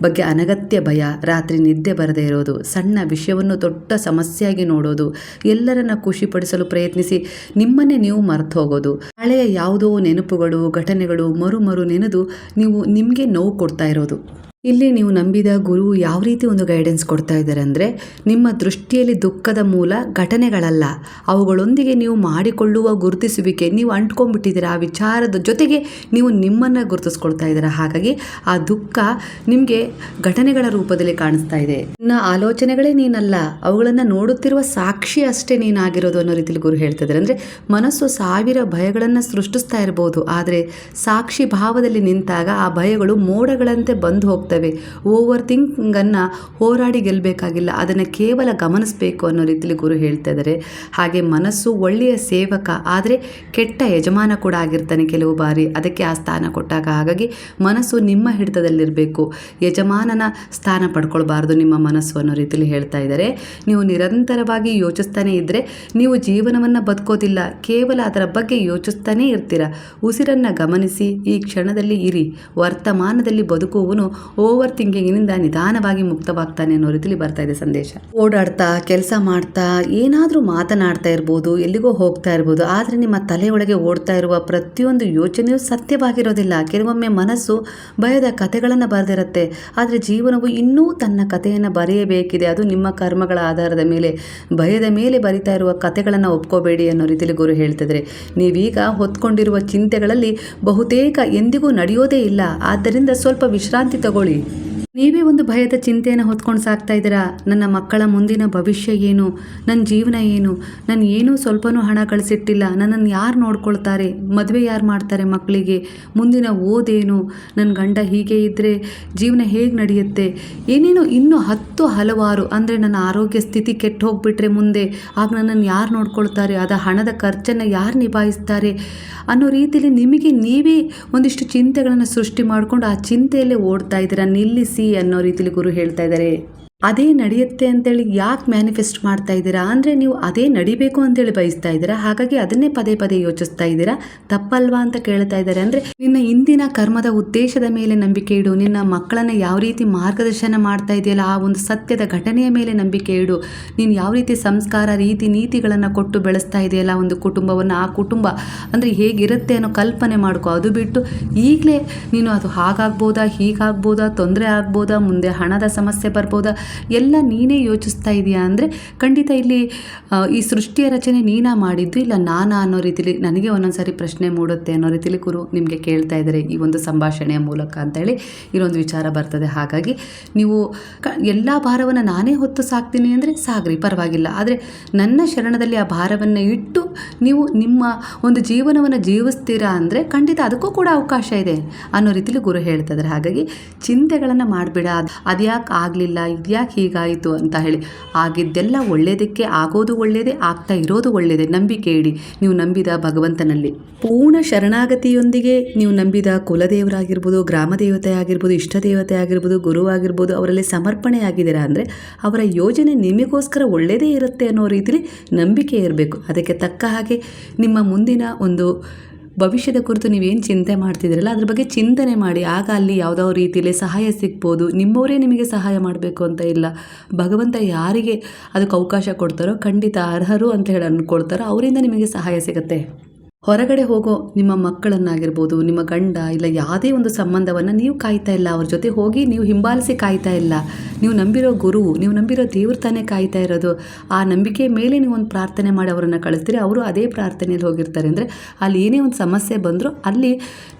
ಬಗ್ಗೆ ಅನಗತ್ಯ ಭಯ, ರಾತ್ರಿ ನಿದ್ದೆ ಬರದೇ ಇರೋದು, ಸಣ್ಣ ವಿಷಯವನ್ನು ದೊಡ್ಡ ಸಮಸ್ಯೆಯಾಗಿ ನೋಡೋದು, ಎಲ್ಲರನ್ನ ಖುಷಿಪಡಿಸಲು ಪ್ರಯತ್ನಿಸಿ ನಿಮ್ಮನ್ನೇ ನೀವು ಮರೆತು ಹೋಗೋದು, ಹಳೆಯ ಯಾವುದೋ ನೆನಪುಗಳು, ಘಟನೆಗಳು ಮರು ನೆನೆದು ನೀವು ನಿಮಗೆ ನೋವು ಕೊಡ್ತಾ ಇರೋದು. ಇಲ್ಲಿ ನೀವು ನಂಬಿದ ಗುರು ಯಾವ ರೀತಿ ಒಂದು ಗೈಡೆನ್ಸ್ ಕೊಡ್ತಾ ಇದ್ದಾರೆ ಅಂದರೆ, ನಿಮ್ಮ ದೃಷ್ಟಿಯಲ್ಲಿ ದುಃಖದ ಮೂಲ ಘಟನೆಗಳಲ್ಲ, ಅವುಗಳೊಂದಿಗೆ ನೀವು ಮಾಡಿಕೊಳ್ಳುವ ಗುರುತಿಸುವಿಕೆ. ನೀವು ಅಂಟ್ಕೊಂಡ್ಬಿಟ್ಟಿದ್ದೀರಾ ಆ ವಿಚಾರದ ಜೊತೆಗೆ, ನೀವು ನಿಮ್ಮನ್ನು ಗುರುತಿಸ್ಕೊಳ್ತಾ ಇದ್ದೀರಾ. ಹಾಗಾಗಿ ಆ ದುಃಖ ನಿಮಗೆ ಘಟನೆಗಳ ರೂಪದಲ್ಲಿ ಕಾಣಿಸ್ತಾ ಇದೆ. ನಿನ್ನ ಆಲೋಚನೆಗಳೇ ನೀನಲ್ಲ, ಅವುಗಳನ್ನು ನೋಡುತ್ತಿರುವ ಸಾಕ್ಷಿ ಅಷ್ಟೇ ನೀನಾಗಿರೋದು ಅನ್ನೋ ರೀತಿಯಲ್ಲಿ ಗುರು ಹೇಳ್ತಾ ಇದ್ದಾರೆ. ಅಂದರೆ ಮನಸ್ಸು 1000 ಭಯಗಳನ್ನು ಸೃಷ್ಟಿಸ್ತಾ ಇರ್ಬೋದು, ಆದರೆ ಸಾಕ್ಷಿ ಭಾವದಲ್ಲಿ ನಿಂತಾಗ ಆ ಭಯಗಳು ಮೋಡಗಳಂತೆ ಬಂದು ಹೋಗ್ತವೆ. ಓವರ್ ಥಿಂಕಿಂಗನ್ನು ಹೋರಾಡಿ ಗೆಲ್ಲಬೇಕಾಗಿಲ್ಲ, ಅದನ್ನು ಕೇವಲ ಗಮನಿಸಬೇಕು ಅನ್ನೋ ರೀತಿಯಲ್ಲಿ ಗುರು ಹೇಳ್ತಾ ಇದ್ದಾರೆ. ಹಾಗೆ ಮನಸ್ಸು ಒಳ್ಳೆಯ ಸೇವಕ, ಆದರೆ ಕೆಟ್ಟ ಯಜಮಾನ ಕೂಡ ಆಗಿರ್ತಾನೆ ಕೆಲವು ಬಾರಿ, ಅದಕ್ಕೆ ಆ ಸ್ಥಾನ ಕೊಟ್ಟಾಗ. ಹಾಗಾಗಿ ಮನಸ್ಸು ನಿಮ್ಮ ಹಿಡಿತದಲ್ಲಿರಬೇಕು, ಯಜಮಾನನ ಸ್ಥಾನ ಪಡ್ಕೊಳ್ಬಾರ್ದು ನಿಮ್ಮ ಮನಸ್ಸು ಅನ್ನೋ ರೀತಿಯಲ್ಲಿ ಹೇಳ್ತಾ ಇದ್ದಾರೆ. ನೀವು ನಿರಂತರವಾಗಿ ಯೋಚಿಸ್ತಾನೆ ಇದ್ದರೆ ನೀವು ಜೀವನವನ್ನು ಬದುಕೋದಿಲ್ಲ, ಕೇವಲ ಅದರ ಬಗ್ಗೆ ಯೋಚಿಸ್ತಾನೇ ಇರ್ತೀರ. ಉಸಿರನ್ನು ಗಮನಿಸಿ, ಈ ಕ್ಷಣದಲ್ಲಿ ಇರಿ. ವರ್ತಮಾನದಲ್ಲಿ ಬದುಕುವವನು ಓವರ್ ಥಿಂಕಿಂಗಿನಿಂದ ನಿಧಾನವಾಗಿ ಮುಕ್ತವಾಗ್ತಾನೆ ಅನ್ನೋ ರೀತಿಯಲ್ಲಿ ಬರ್ತಾ ಇದೆ ಸಂದೇಶ. ಓಡಾಡ್ತಾ, ಕೆಲಸ ಮಾಡ್ತಾ, ಏನಾದರೂ ಮಾತನಾಡ್ತಾ ಇರ್ಬೋದು, ಎಲ್ಲಿಗೋ ಹೋಗ್ತಾ ಇರ್ಬೋದು, ಆದರೆ ನಿಮ್ಮ ತಲೆಯೊಳಗೆ ಓಡ್ತಾ ಇರುವ ಪ್ರತಿಯೊಂದು ಯೋಚನೆಯೂ ಸತ್ಯವಾಗಿರೋದಿಲ್ಲ. ಕೆಲವೊಮ್ಮೆ ಮನಸ್ಸು ಭಯದ ಕಥೆಗಳನ್ನು ಬರೆದಿರುತ್ತೆ, ಆದರೆ ಜೀವನವು ಇನ್ನೂ ತನ್ನ ಕಥೆಯನ್ನು ಬರೆಯಬೇಕಿದೆ. ಅದು ನಿಮ್ಮ ಕರ್ಮಗಳ ಆಧಾರದ ಮೇಲೆ, ಭಯದ ಮೇಲೆ ಬರಿತಾ ಇರುವ ಕಥೆಗಳನ್ನು ಒಪ್ಕೋಬೇಡಿ ಅನ್ನೋ ರೀತಿಯಲ್ಲಿ ಗುರು ಹೇಳ್ತಿದ್ರೆ. ನೀವೀಗ ಹೊತ್ಕೊಂಡಿರುವ ಚಿಂತೆಗಳಲ್ಲಿ ಬಹುತೇಕ ಎಂದಿಗೂ ನಡೆಯೋದೇ ಇಲ್ಲ, ಆದ್ದರಿಂದ ಸ್ವಲ್ಪ ವಿಶ್ರಾಂತಿ ತಗೊಳ್ಳಿ. ನೀವೇ ಒಂದು ಭಯದ ಚಿಂತೆಯನ್ನು ಹೊತ್ಕೊಂಡು ಸಾಕ್ತಾ ಇದ್ದೀರಾ. ನನ್ನ ಮಕ್ಕಳ ಮುಂದಿನ ಭವಿಷ್ಯ ಏನು, ನನ್ನ ಜೀವನ ಏನು, ನಾನು ಏನೂ ಸ್ವಲ್ಪನೂ ಹಣ ಕಳಿಸಿಟ್ಟಿಲ್ಲ, ನನ್ನನ್ನು ಯಾರು ನೋಡ್ಕೊಳ್ತಾರೆ, ಮದುವೆ ಯಾರು ಮಾಡ್ತಾರೆ ಮಕ್ಕಳಿಗೆ, ಮುಂದಿನ ಓದೇನು, ನನ್ನ ಗಂಡ ಹೀಗೆ ಇದ್ದರೆ ಜೀವನ ಹೇಗೆ ನಡೆಯುತ್ತೆ, ಏನೇನೋ ಇನ್ನೂ ಹಲವಾರು. ಅಂದರೆ ನನ್ನ ಆರೋಗ್ಯ ಸ್ಥಿತಿ ಕೆಟ್ಟು ಹೋಗ್ಬಿಟ್ರೆ ಮುಂದೆ ಆಗ ನನ್ನನ್ನು ಯಾರು ನೋಡ್ಕೊಳ್ತಾರೆ, ಅದ ಹಣದ ಖರ್ಚನ್ನು ಯಾರು ನಿಭಾಯಿಸ್ತಾರೆ ಅನ್ನೋ ರೀತಿಯಲ್ಲಿ ನಿಮಗೆ ನೀವೇ ಒಂದಿಷ್ಟು ಚಿಂತೆಗಳನ್ನು ಸೃಷ್ಟಿ ಮಾಡಿಕೊಂಡು ಆ ಚಿಂತೆಯಲ್ಲೇ ಓಡ್ತಾ ಇದ್ದೀರಾ. ನಿಲ್ಲಿಸಿ ಅನ್ನೋ ರೀತಿಯಲ್ಲಿ ಗುರು ಹೇಳ್ತಾ ಇದ್ದಾರೆ. ಅದೇ ನಡೆಯುತ್ತೆ ಅಂತೇಳಿ ಯಾಕೆ ಮ್ಯಾನಿಫೆಸ್ಟ್ ಮಾಡ್ತಾ ಇದ್ದೀರಾ ಅಂದರೆ, ನೀವು ಅದೇ ನಡಿಬೇಕು ಅಂತೇಳಿ ಬಯಸ್ತಾ ಇದ್ದೀರಾ. ಹಾಗಾಗಿ ಅದನ್ನೇ ಪದೇ ಪದೇ ಯೋಚಿಸ್ತಾ ಇದ್ದೀರಾ. ತಪ್ಪಲ್ವಾ ಅಂತ ಕೇಳ್ತಾ ಇದ್ದಾರೆ. ಅಂದರೆ ನಿನ್ನ ಇಂದಿನ ಕರ್ಮದ ಉದ್ದೇಶದ ಮೇಲೆ ನಂಬಿಕೆ ಇಡು. ನಿನ್ನ ಮಕ್ಕಳನ್ನು ಯಾವ ರೀತಿ ಮಾರ್ಗದರ್ಶನ ಮಾಡ್ತಾ ಇದೆಯಲ್ಲ, ಆ ಒಂದು ಸತ್ಯದ ಘಟನೆಯ ಮೇಲೆ ನಂಬಿಕೆ ಇಡು. ನೀನು ಯಾವ ರೀತಿ ಸಂಸ್ಕಾರ, ರೀತಿ ನೀತಿಗಳನ್ನು ಕೊಟ್ಟು ಬೆಳೆಸ್ತಾ ಇದೆಯಲ್ಲ ಒಂದು ಕುಟುಂಬವನ್ನು, ಆ ಕುಟುಂಬ ಅಂದರೆ ಹೇಗಿರುತ್ತೆ ಅನ್ನೋ ಕಲ್ಪನೆ ಮಾಡ್ಕೊ. ಅದು ಬಿಟ್ಟು ಈಗಲೇ ನೀನು ಅದು ಹಾಗಾಗ್ಬೋದಾ, ಹೀಗಾಗ್ಬೋದಾ, ತೊಂದರೆ ಆಗ್ಬೋದಾ, ಮುಂದೆ ಹಣದ ಸಮಸ್ಯೆ ಬರ್ಬೋದಾ, ಎಲ್ಲ ನೀನೇ ಯೋಚಿಸ್ತಾ ಇದೆಯಾ ಅಂದರೆ ಖಂಡಿತ ಇಲ್ಲಿ ಈ ಸೃಷ್ಟಿಯ ರಚನೆ ನೀನಾ ಮಾಡಿದ್ದು ಇಲ್ಲ ನಾನಾ ಅನ್ನೋ ರೀತಿಲಿ ನನಗೆ ಒಂದೊಂದ್ಸರಿ ಪ್ರಶ್ನೆ ಮೂಡುತ್ತೆ ಅನ್ನೋ ರೀತಿಲಿ ಗುರು ನಿಮಗೆ ಕೇಳ್ತಾ ಇದ್ದಾರೆ ಈ ಒಂದು ಸಂಭಾಷಣೆಯ ಮೂಲಕ ಅಂತೇಳಿ ಇಲ್ಲೊಂದು ವಿಚಾರ ಬರ್ತದೆ. ಹಾಗಾಗಿ ನೀವು ಎಲ್ಲ ಭಾರವನ್ನು ನಾನೇ ಹೊತ್ತು ಸಾಕ್ತೀನಿ ಅಂದರೆ ಸಾಗ್ರಿ, ಪರವಾಗಿಲ್ಲ. ಆದರೆ ನನ್ನ ಶರಣದಲ್ಲಿ ಆ ಭಾರವನ್ನು ಇಟ್ಟು ನೀವು ನಿಮ್ಮ ಒಂದು ಜೀವನವನ್ನು ಜೀವಿಸ್ತೀರಾ ಅಂದರೆ ಖಂಡಿತ ಅದಕ್ಕೂ ಕೂಡ ಅವಕಾಶ ಇದೆ ಅನ್ನೋ ರೀತಿಲಿ ಗುರು ಹೇಳ್ತಾ ಇದ್ದಾರೆ. ಹಾಗಾಗಿ ಚಿಂತೆಗಳನ್ನು ಮಾಡಬೇಡ, ಅದ್ಯಾಕೆ ಆಗಲಿಲ್ಲ, ಇದ್ಯಾಕೆ ಹೀಗಾಯಿತು ಅಂತ ಹೇಳಿ. ಆಗಿದ್ದೆಲ್ಲ ಒಳ್ಳೆಯದಕ್ಕೆ, ಆಗೋದು ಒಳ್ಳೆಯದೇ, ಆಗ್ತಾ ಇರೋದು ಒಳ್ಳೆಯದೇ. ನಂಬಿಕೆ ಇಡಿ ನೀವು ನಂಬಿದ ಭಗವಂತನಲ್ಲಿ. ಪೂರ್ಣ ಶರಣಾಗತಿಯೊಂದಿಗೆ ನೀವು ನಂಬಿದ ಕುಲದೇವರಾಗಿರ್ಬೋದು, ಗ್ರಾಮ ದೇವತೆ ಆಗಿರ್ಬೋದು, ಇಷ್ಟ ದೇವತೆ ಆಗಿರ್ಬೋದು, ಗುರು ಆಗಿರ್ಬೋದು, ಅವರಲ್ಲಿ ಸಮರ್ಪಣೆ ಆಗಿದ್ದೀರಾ ಅಂದರೆ ಅವರ ಯೋಜನೆ ನಿಮಗೋಸ್ಕರ ಒಳ್ಳೆಯದೇ ಇರುತ್ತೆ ಅನ್ನೋ ರೀತಿಯಲ್ಲಿ ನಂಬಿಕೆ ಇರಬೇಕು. ಅದಕ್ಕೆ ತಕ್ಕ ಹಾಗೆ ನಿಮ್ಮ ಮುಂದಿನ ಒಂದು ಭವಿಷ್ಯದ ಕುರಿತು ನೀವೇನು ಚಿಂತೆ ಮಾಡ್ತಿದ್ದೀರಲ್ಲ ಅದ್ರ ಬಗ್ಗೆ ಚಿಂತನೆ ಮಾಡಿ. ಆಗ ಅಲ್ಲಿ ಯಾವುದೋ ರೀತಿಯಲ್ಲಿ ಸಹಾಯ ಸಿಗ್ಬೋದು. ನಿಮ್ಮವರೇ ನಿಮಗೆ ಸಹಾಯ ಮಾಡಬೇಕು ಅಂತ ಇಲ್ಲ. ಭಗವಂತ ಯಾರಿಗೆ ಅದಕ್ಕೆ ಅವಕಾಶ ಕೊಡ್ತಾರೋ, ಖಂಡಿತ ಅರ್ಹರು ಅಂತ ಹೇಳಿ ಅಂದ್ಕೊಳ್ತಾರೋ ಅವರಿಂದ ನಿಮಗೆ ಸಹಾಯ ಸಿಗುತ್ತೆ. ಹೊರಗಡೆ ಹೋಗೋ ನಿಮ್ಮ ಮಕ್ಕಳನ್ನಾಗಿರ್ಬೋದು, ನಿಮ್ಮ ಗಂಡ ಇಲ್ಲ ಯಾವುದೇ ಒಂದು ಸಂಬಂಧವನ್ನು ನೀವು ಕಾಯ್ತಾ ಇಲ್ಲ, ಅವ್ರ ಜೊತೆ ಹೋಗಿ ನೀವು ಹಿಂಬಾಲಿಸಿ ಕಾಯ್ತಾ ಇಲ್ಲ. ನೀವು ನಂಬಿರೋ ಗುರು, ನೀವು ನಂಬಿರೋ ದೇವ್ರ ತಾನೇ ಕಾಯ್ತಾ ಇರೋದು. ಆ ನಂಬಿಕೆ ಮೇಲೆ ನೀವು ಒಂದು ಪ್ರಾರ್ಥನೆ ಮಾಡಿ ಅವರನ್ನು ಕಳಿಸ್ತೀರಿ, ಅವರು ಅದೇ ಪ್ರಾರ್ಥನೆಯಲ್ಲಿ ಹೋಗಿರ್ತಾರೆ. ಅಂದರೆ ಅಲ್ಲಿ ಏನೇ ಒಂದು ಸಮಸ್ಯೆ ಬಂದರೂ ಅಲ್ಲಿ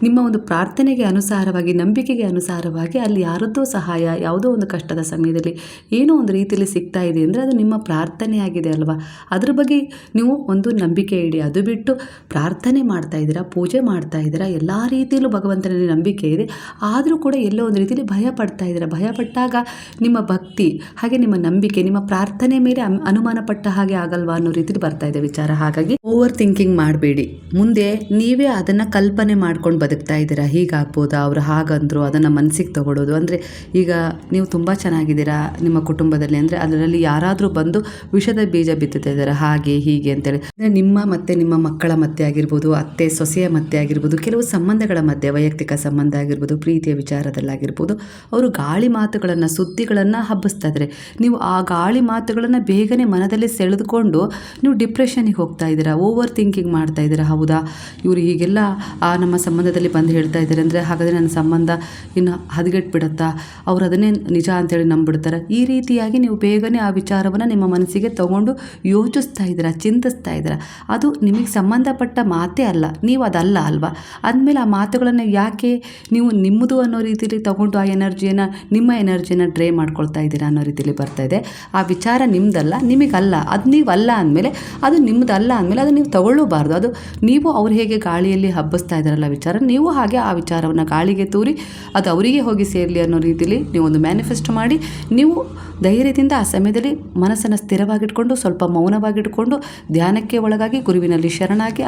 ನಿಮ್ಮ ಒಂದು ಪ್ರಾರ್ಥನೆಗೆ ಅನುಸಾರವಾಗಿ, ನಂಬಿಕೆಗೆ ಅನುಸಾರವಾಗಿ ಅಲ್ಲಿ ಯಾರದ್ದೋ ಸಹಾಯ, ಯಾವುದೋ ಒಂದು ಕಷ್ಟದ ಸಮಯದಲ್ಲಿ ಏನೋ ಒಂದು ರೀತಿಯಲ್ಲಿ ಸಿಗ್ತಾ ಇದೆ ಅಂದರೆ ಅದು ನಿಮ್ಮ ಪ್ರಾರ್ಥನೆ ಆಗಿದೆ ಅಲ್ವಾ. ಅದ್ರ ಬಗ್ಗೆ ನೀವು ಒಂದು ನಂಬಿಕೆ ಇಡಿ. ಅದು ಬಿಟ್ಟು ಪ್ರಾರ್ಥನೆ ಮಾಡ್ತಾ ಇದ್ದೀರಾ, ಪೂಜೆ ಮಾಡ್ತಾ ಇದ್ದೀರಾ, ಎಲ್ಲ ರೀತಿಯಲ್ಲೂ ಭಗವಂತನಲ್ಲಿ ನಂಬಿಕೆ ಇದೆ, ಆದರೂ ಕೂಡ ಎಲ್ಲೋ ಒಂದು ರೀತಿಯಲ್ಲಿ ಭಯ ಪಡ್ತಾ ಇದ್ದೀರಾ. ಭಯಪಟ್ಟಾಗ ನಿಮ್ಮ ಭಕ್ತಿ ಹಾಗೆ ನಿಮ್ಮ ನಂಬಿಕೆ, ನಿಮ್ಮ ಪ್ರಾರ್ಥನೆ ಮೇಲೆ ಅನುಮಾನ ಪಟ್ಟ ಹಾಗೆ ಆಗಲ್ವಾ ಅನ್ನೋ ರೀತಿಯಲ್ಲಿ ಬರ್ತಾ ಇದೆ ವಿಚಾರ. ಹಾಗಾಗಿ ಓವರ್ ಥಿಂಕಿಂಗ್ ಮಾಡಬೇಡಿ. ಮುಂದೆ ನೀವೇ ಅದನ್ನು ಕಲ್ಪನೆ ಮಾಡ್ಕೊಂಡು ಬದುಕ್ತಾ ಇದ್ದೀರಾ. ಹೀಗಾಗ್ಬೋದಾ, ಅವರು ಹಾಗಂದ್ರು, ಅದನ್ನು ಮನಸ್ಸಿಗೆ ತಗೊಳ್ಳೋದು. ಅಂದರೆ ಈಗ ನೀವು ತುಂಬ ಚೆನ್ನಾಗಿದ್ದೀರಾ ನಿಮ್ಮ ಕುಟುಂಬದಲ್ಲಿ ಅಂದರೆ ಅದರಲ್ಲಿ ಯಾರಾದರೂ ಬಂದು ವಿಷದ ಬೀಜ ಬಿತ್ತುತ್ತಾ ಇದ್ದಾರೆ ಹಾಗೆ ಹೀಗೆ ಅಂತೇಳಿ. ಅಂದರೆ ನಿಮ್ಮ ಮತ್ತು ನಿಮ್ಮ ಮಕ್ಕಳ ಮಧ್ಯೆ ಆಗಿರ್ಬೋದು, ಅತ್ತೆ ಸೊಸೆಯ ಮಧ್ಯೆ ಆಗಿರ್ಬೋದು, ಕೆಲವು ಸಂಬಂಧಗಳ ಮಧ್ಯೆ, ವೈಯಕ್ತಿಕ ಸಂಬಂಧ ಆಗಿರ್ಬೋದು, ಪ್ರೀತಿಯ ವಿಚಾರದಲ್ಲಾಗಿರ್ಬೋದು, ಅವರು ಗಾಳಿ ಮಾತುಗಳನ್ನು, ಸುದ್ದಿಗಳನ್ನು ಹಬ್ಬಿಸ್ತಾ ಇದ್ದಾರೆ. ನೀವು ಆ ಗಾಳಿ ಮಾತುಗಳನ್ನು ಬೇಗನೆ ಮನದಲ್ಲಿ ಸೆಳೆದುಕೊಂಡು ನೀವು ಡಿಪ್ರೆಷನ್ನಿಗೆ ಹೋಗ್ತಾ ಇದ್ದೀರಾ, ಓವರ್ ಥಿಂಕಿಂಗ್ ಮಾಡ್ತಾ ಇದ್ದೀರಾ. ಹೌದಾ, ಇವರು ಹೀಗೆಲ್ಲ ನಮ್ಮ ಸಂಬಂಧದಲ್ಲಿ ಬಂದು ಹೇಳ್ತಾ ಇದ್ದಾರೆ ಅಂದರೆ ಹಾಗಾದರೆ ನನ್ನ ಸಂಬಂಧ ಇನ್ನು ಹದಗೆಟ್ಬಿಡುತ್ತಾ, ಅವ್ರು ಅದನ್ನೇ ನಿಜ ಅಂತೇಳಿ ನಂಬಿಡ್ತಾರೆ. ಈ ರೀತಿಯಾಗಿ ನೀವು ಬೇಗನೆ ಆ ವಿಚಾರವನ್ನು ನಿಮ್ಮ ಮನಸ್ಸಿಗೆ ತಗೊಂಡು ಯೋಚಿಸ್ತಾ ಇದ್ದೀರಾ, ಚಿಂತಿಸ್ತಾ ಇದ್ದೀರಾ. ಅದು ನಿಮಗೆ ಸಂಬಂಧಪಟ್ಟ ಮಾತೇ ಅಲ್ಲ, ನೀವು ಅದಲ್ಲ ಅಲ್ವಾ. ಅಂದಮೇಲೆ ಆ ಮಾತುಗಳನ್ನು ಯಾಕೆ ನೀವು ನಿಮ್ಮದು ಅನ್ನೋ ರೀತಿಯಲ್ಲಿ ತಗೊಂಡು ಆ ಎನರ್ಜಿಯನ್ನು, ನಿಮ್ಮ ಎನರ್ಜಿಯನ್ನು ಡ್ರೈ ಮಾಡ್ಕೊಳ್ತಾ ಇದ್ದೀರಾ ಅನ್ನೋ ರೀತಿಯಲ್ಲಿ ಬರ್ತಾ ಇದೆ. ಆ ವಿಚಾರ ನಿಮ್ಮದಲ್ಲ, ನಿಮಗಲ್ಲ, ಅದು ನೀವಲ್ಲ ಅಂದಮೇಲೆ, ಅದು ನಿಮ್ಮದಲ್ಲ ಅಂದಮೇಲೆ ಅದು ನೀವು ತಗೊಳ್ಳಬಾರ್ದು. ಅದು ನೀವು ಅವ್ರು ಹೇಗೆ ಗಾಳಿಯಲ್ಲಿ ಹಬ್ಬಿಸ್ತಾ ಇದ್ದಾರಲ್ಲ ವಿಚಾರ, ನೀವು ಹಾಗೆ ಆ ವಿಚಾರವನ್ನು ಗಾಳಿಗೆ ತೂರಿ ಅದು ಅವರಿಗೆ ಹೋಗಿ ಸೇರಲಿ ಅನ್ನೋ ರೀತಿಯಲ್ಲಿ ನೀವು ಒಂದು ಮ್ಯಾನಿಫೆಸ್ಟ್ ಮಾಡಿ, ನೀವು ಧೈರ್ಯದಿಂದ ಆ ಸಮಯದಲ್ಲಿ ಮನಸ್ಸನ್ನು ಸ್ಥಿರವಾಗಿಟ್ಕೊಂಡು, ಸ್ವಲ್ಪ ಮೌನವಾಗಿಟ್ಕೊಂಡು, ಧ್ಯಾನಕ್ಕೆ ಒಳಗಾಗಿ ಗುರುವಿನಲ್ಲಿ ಶರಣಾಗಿ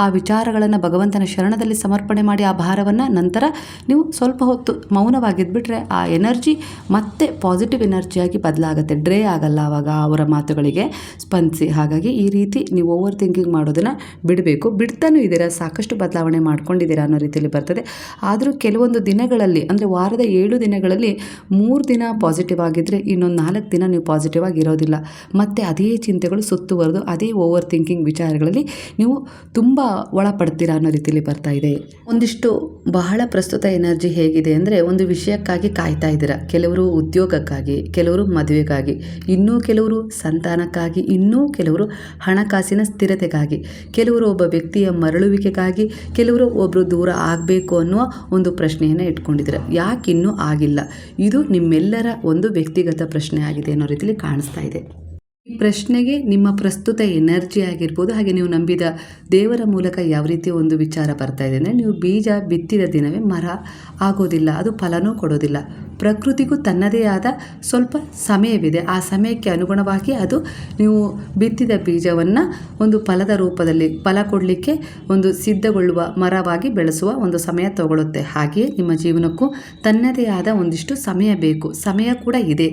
ಆ ವಿಚಾರಗಳನ್ನು ಭಗವಂತನ ಶರಣದಲ್ಲಿ ಸಮರ್ಪಣೆ ಮಾಡಿ ಆ ಭಾರವನ್ನು ನಂತರ ನೀವು ಸ್ವಲ್ಪ ಹೊತ್ತು ಮೌನವಾಗಿದ್ಬಿಟ್ರೆ ಆ ಎನರ್ಜಿ ಮತ್ತೆ ಪಾಸಿಟಿವ್ ಎನರ್ಜಿಯಾಗಿ ಬದಲಾಗುತ್ತೆ. ಡ್ರೇ ಆಗಲ್ಲ ಆವಾಗ ಅವರ ಮಾತುಗಳಿಗೆ ಸ್ಪಂದಿಸಿ. ಹಾಗಾಗಿ ಈ ರೀತಿ ನೀವು ಓವರ್ ಥಿಂಕಿಂಗ್ ಮಾಡೋದನ್ನು ಬಿಡಬೇಕು. ಬಿಡ್ತಾನೂ ಇದ್ದೀರಾ, ಸಾಕಷ್ಟು ಬದಲಾವಣೆ ಮಾಡ್ಕೊಂಡಿದ್ದೀರಾ ಅನ್ನೋ ರೀತಿಯಲ್ಲಿ ಬರ್ತದೆ. ಆದರೂ ಕೆಲವೊಂದು ದಿನಗಳಲ್ಲಿ, ಅಂದರೆ ವಾರದ 7 ದಿನಗಳಲ್ಲಿ 3 ದಿನ ಪಾಸಿಟಿವ್ ಆಗಿದ್ದರೆ ಇನ್ನೊಂದು 4 ದಿನ ನೀವು ಪಾಸಿಟಿವ್ ಆಗಿ ಇರೋದಿಲ್ಲ. ಮತ್ತು ಅದೇ ಚಿಂತೆಗಳು ಸುತ್ತುವರೆದು ಅದೇ ಓವರ್ ಥಿಂಕಿಂಗ್ ವಿಚಾರಗಳಲ್ಲಿ ನೀವು ತುಂಬ ಒಳಪಡ್ತೀರಾ ಅನ್ನೋ ರೀತಿಯಲ್ಲಿ ಬರ್ತಾ ಇದೆ. ಒಂದಿಷ್ಟು ಬಹಳ ಪ್ರಸ್ತುತ ಎನರ್ಜಿ ಹೇಗಿದೆ ಅಂದರೆ, ಒಂದು ವಿಷಯಕ್ಕಾಗಿ ಕಾಯ್ತಾ ಇದ್ದೀರಾ. ಕೆಲವರು ಉದ್ಯೋಗಕ್ಕಾಗಿ, ಕೆಲವರು ಮದುವೆಗಾಗಿ, ಇನ್ನೂ ಕೆಲವರು ಸಂತಾನಕ್ಕಾಗಿ, ಇನ್ನೂ ಕೆಲವರು ಹಣಕಾಸಿನ ಸ್ಥಿರತೆಗಾಗಿ, ಕೆಲವರು ಒಬ್ಬ ವ್ಯಕ್ತಿಯ ಮರಳುವಿಕೆಗಾಗಿ, ಕೆಲವರು ಒಬ್ಬರು ದೂರ ಆಗಬೇಕು ಅನ್ನುವ ಒಂದು ಪ್ರಶ್ನೆಯನ್ನು ಇಟ್ಕೊಂಡಿದ್ದೀರಾ. ಯಾಕೆ ಇನ್ನೂ ಆಗಿಲ್ಲ? ಇದು ನಿಮ್ಮೆಲ್ಲರ ಒಂದು ವ್ಯಕ್ತಿಗತ ಪ್ರಶ್ನೆ ಆಗಿದೆ ಅನ್ನೋ ರೀತಿಯಲ್ಲಿ ಕಾಣಿಸ್ತಾ ಇದೆ. ಈ ಪ್ರಶ್ನೆಗೆ ನಿಮ್ಮ ಪ್ರಸ್ತುತ ಎನರ್ಜಿ ಆಗಿರ್ಬೋದು, ಹಾಗೆ ನೀವು ನಂಬಿದ ದೇವರ ಮೂಲಕ ಯಾವ ರೀತಿ ಒಂದು ವಿಚಾರ ಬರ್ತಾ ಇದೆ ಅಂದರೆ, ನೀವು ಬೀಜ ಬಿತ್ತಿದ ದಿನವೇ ಮರ ಆಗೋದಿಲ್ಲ, ಅದು ಫಲನೂ ಕೊಡೋದಿಲ್ಲ. ಪ್ರಕೃತಿಗೂ ತನ್ನದೇ ಆದ ಸ್ವಲ್ಪ ಸಮಯವಿದೆ. ಆ ಸಮಯಕ್ಕೆ ಅನುಗುಣವಾಗಿ ಅದು ನೀವು ಬಿತ್ತಿದ ಬೀಜವನ್ನು ಒಂದು ಫಲದ ರೂಪದಲ್ಲಿ ಫಲ ಕೊಡಲಿಕ್ಕೆ ಒಂದು ಸಿದ್ಧಗೊಳ್ಳುವ ಮರವಾಗಿ ಬೆಳೆಸುವ ಒಂದು ಸಮಯ ತಗೊಳ್ಳುತ್ತೆ. ಹಾಗೆಯೇ ನಿಮ್ಮ ಜೀವನಕ್ಕೂ ತನ್ನದೇ ಆದ ಒಂದಿಷ್ಟು ಸಮಯ ಬೇಕು, ಸಮಯ ಕೂಡ ಇದೆ.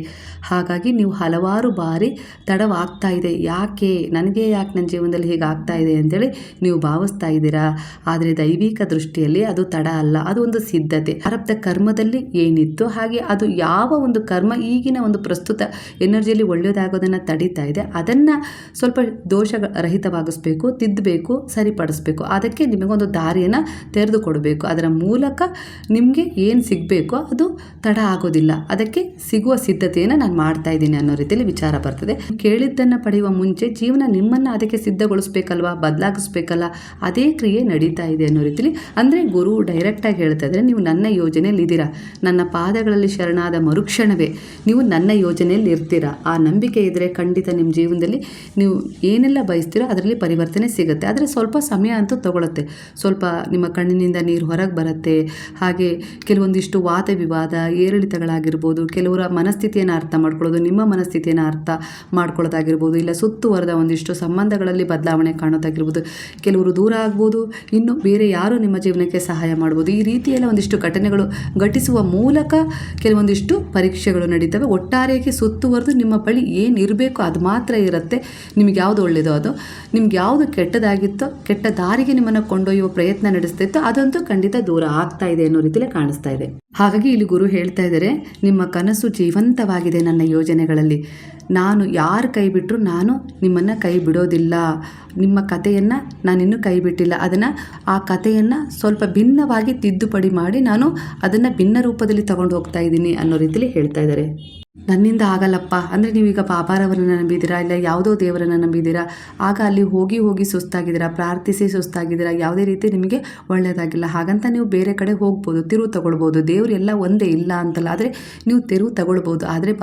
ಹಾಗಾಗಿ ನೀವು ಹಲವಾರು ಬಾರಿ ತಡವಾಗ್ತಾ ಇದೆ. ಯಾಕೆ ನನಗೆ, ಯಾಕೆ ನನ್ನ ಜೀವನದಲ್ಲಿ ಹೀಗೆ ಆಗ್ತಾ ಇದೆ ಅಂತೇಳಿ ನೀವು ಭಾವಿಸ್ತಾ ಇದ್ದೀರಾ. ಆದರೆ ದೈವಿಕ ದೃಷ್ಟಿಯಲ್ಲಿ ಅದು ತಡ ಅಲ್ಲ, ಅದು ಒಂದು ಸಿದ್ಧತೆ. ಪ್ರಾರಬ್ಧ ಕರ್ಮದಲ್ಲಿ ಏನಿತ್ತು ಹಾಗೆ ಅದು ಯಾವ ಒಂದು ಕರ್ಮ ಈಗಿನ ಒಂದು ಪ್ರಸ್ತುತ ಎನರ್ಜಿಯಲ್ಲಿ ಒಳ್ಳೆಯದಾಗೋದನ್ನು ತಡೀತಾ ಇದೆ, ಅದನ್ನು ಸ್ವಲ್ಪ ದೋಷ ರಹಿತವಾಗಿಸಬೇಕು, ತಿದ್ದಬೇಕು, ಸರಿಪಡಿಸ್ಬೇಕು. ಅದಕ್ಕೆ ನಿಮಗೊಂದು ದಾರಿಯನ್ನು ತೆರೆದುಕೊಡಬೇಕು. ಅದರ ಮೂಲಕ ನಿಮಗೆ ಏನು ಸಿಗಬೇಕೋ ಅದು ತಡ ಆಗೋದಿಲ್ಲ, ಅದಕ್ಕೆ ಸಿಗುವ ಸಿದ್ಧತೆಯನ್ನು ನಾನು ಮಾಡ್ತಾ ಇದ್ದೀನಿ ಅನ್ನೋ ರೀತಿಯಲ್ಲಿ ವಿಚಾರ ಬರ್ತದೆ. ಕೇಳಿದ್ದನ್ನು ಪಡೆಯುವ ಮುಂಚೆ ಜೀವನ ನಿಮ್ಮನ್ನು ಅದಕ್ಕೆ ಸಿದ್ಧಗೊಳಿಸ್ಬೇಕಲ್ವಾ, ಬದಲಾಗಿಸ್ಬೇಕಲ್ಲ, ಅದೇ ಕ್ರಿಯೆ ನಡೀತಾ ಇದೆ ಅನ್ನೋ ರೀತಿಯಲ್ಲಿ. ಅಂದರೆ ಗುರು ಡೈರೆಕ್ಟಾಗಿ ಹೇಳ್ತಾ ಇದ್ದಾರೆ, ನೀವು ನನ್ನ ಯೋಜನೆಯಲ್ಲಿ ಇದ್ದೀರಾ, ನನ್ನ ಪಾದಗಳಲ್ಲಿ ಶರಣಾದ ಮರುಕ್ಷಣವೇ ನೀವು ನನ್ನ ಯೋಜನೆಯಲ್ಲಿ ಇರ್ತೀರಾ. ಆ ನಂಬಿಕೆ ಇದ್ದರೆ ಖಂಡಿತ ನಿಮ್ಮ ಜೀವನದಲ್ಲಿ ನೀವು ಏನೆಲ್ಲ ಬಯಸ್ತೀರೋ ಅದರಲ್ಲಿ ಪರಿವರ್ತನೆ ಸಿಗುತ್ತೆ. ಆದರೆ ಸ್ವಲ್ಪ ಸಮಯ ಅಂತೂ ತಗೊಳುತ್ತೆ. ಸ್ವಲ್ಪ ನಿಮ್ಮ ಕಣ್ಣಿನಿಂದ ನೀರು ಹೊರಗೆ ಬರುತ್ತೆ. ಹಾಗೆ ಕೆಲವೊಂದಿಷ್ಟು ವಾದ ವಿವಾದ, ಏರಿಳಿತಗಳಾಗಿರ್ಬೋದು, ಕೆಲವರ ಮನಸ್ಥಿತಿಯನ್ನು ಅರ್ಥ ಮಾಡ್ಕೊಳ್ಳೋದು, ನಿಮ್ಮ ಮನಸ್ಥಿತಿಯನ್ನು ಅರ್ಥ ಮಾಡ್ಕೊಳ್ಳೋದಾಗಿರ್ಬೋದು, ಇಲ್ಲ ಸುತ್ತುವರೆದ ಒಂದಿಷ್ಟು ಸಂಬಂಧಗಳಲ್ಲಿ ಬದಲಾವಣೆ ಕಾಣೋದಾಗಿರ್ಬೋದು, ಕೆಲವರು ದೂರ ಆಗ್ಬೋದು, ಇನ್ನು ಬೇರೆ ಯಾರು ನಿಮ್ಮ ಜೀವನಕ್ಕೆ ಸಹಾಯ ಮಾಡ್ಬೋದು. ಈ ರೀತಿಯೆಲ್ಲ ಒಂದಿಷ್ಟು ಘಟನೆಗಳು ಘಟಿಸುವ ಮೂಲಕ ಕೆಲವೊಂದಿಷ್ಟು ಪರೀಕ್ಷೆಗಳು ನಡೀತವೆ. ಒಟ್ಟಾರೆಯಾಗಿ ಸುತ್ತುವರೆದು ನಿಮ್ಮ ಬಳಿ ಏನು ಇರಬೇಕು ಅದು ಮಾತ್ರ ಇರುತ್ತೆ. ನಿಮ್ಗೆ ಯಾವುದು ಒಳ್ಳೆಯದೋ ಅದು, ನಿಮ್ಗೆ ಯಾವುದು ಕೆಟ್ಟದಾಗಿತ್ತೋ, ಕೆಟ್ಟ ದಾರಿಗೆ ನಿಮ್ಮನ್ನು ಕೊಂಡೊಯ್ಯುವ ಪ್ರಯತ್ನ ನಡೆಸ್ತಾ ಇತ್ತೋ ಅದಂತೂ ಖಂಡಿತ ದೂರ ಆಗ್ತಾ ಇದೆ ಅನ್ನೋ ರೀತಿಯಲ್ಲಿ ಕಾಣಿಸ್ತಾ ಇದೆ. ಹಾಗಾಗಿ ಇಲ್ಲಿ ಗುರು ಹೇಳ್ತಾ ಇದ್ದಾರೆ, ನಿಮ್ಮ ಕನಸು ಜೀವಂತವಾಗಿದೆ ನನ್ನ ಯೋಜನೆಗಳಲ್ಲಿ. ನಾನು ಯಾರು ಕೈ ಬಿಟ್ಟರು ನಾನು ನಿಮ್ಮನ್ನು ಕೈ ಬಿಡೋದಿಲ್ಲ. ನಿಮ್ಮ ಕಥೆಯನ್ನು ನಾನಿನ್ನೂ ಕೈ ಬಿಟ್ಟಿಲ್ಲ. ಆ ಕಥೆಯನ್ನು ಸ್ವಲ್ಪ ಭಿನ್ನವಾಗಿ ತಿದ್ದುಪಡಿ ಮಾಡಿ ನಾನು ಅದನ್ನು ಭಿನ್ನ ರೂಪದಲ್ಲಿ ತಗೊಂಡು ಹೋಗ್ತಾ ಇದ್ದೀನಿ ಅನ್ನೋ ರೀತಿಯಲ್ಲಿ ಹೇಳ್ತಾ ಇದ್ದಾರೆ. ನನ್ನಿಂದ ಆಗಲ್ಲಪ್ಪ ಅಂದರೆ ನೀವೀಗ ಬಾಬಾರವರನ್ನು ನಂಬಿದ್ದೀರಾ, ಇಲ್ಲ ಯಾವುದೋ ದೇವರನ್ನು ನಂಬಿದ್ದೀರಾ, ಆಗ ಅಲ್ಲಿ ಹೋಗಿ ಹೋಗಿ ಸುಸ್ತಾಗಿದ್ದೀರಾ, ಪ್ರಾರ್ಥಿಸಿ ಸುಸ್ತಾಗಿದ್ದೀರಾ, ಯಾವುದೇ ರೀತಿ ನಿಮಗೆ ಒಳ್ಳೆಯದಾಗಿಲ್ಲ. ಹಾಗಂತ ನೀವು ಬೇರೆ ಕಡೆ ಹೋಗ್ಬೋದು, ತಿರುವು ತಗೊಳ್ಬೋದು. ದೇವರು ಎಲ್ಲ ಒಂದೇ ಇಲ್ಲ ಅಂತಲ್ಲ, ಆದರೆ ನೀವು ತಿರುವು ತಗೊಳ್ಬೋದು. ಆದರೆ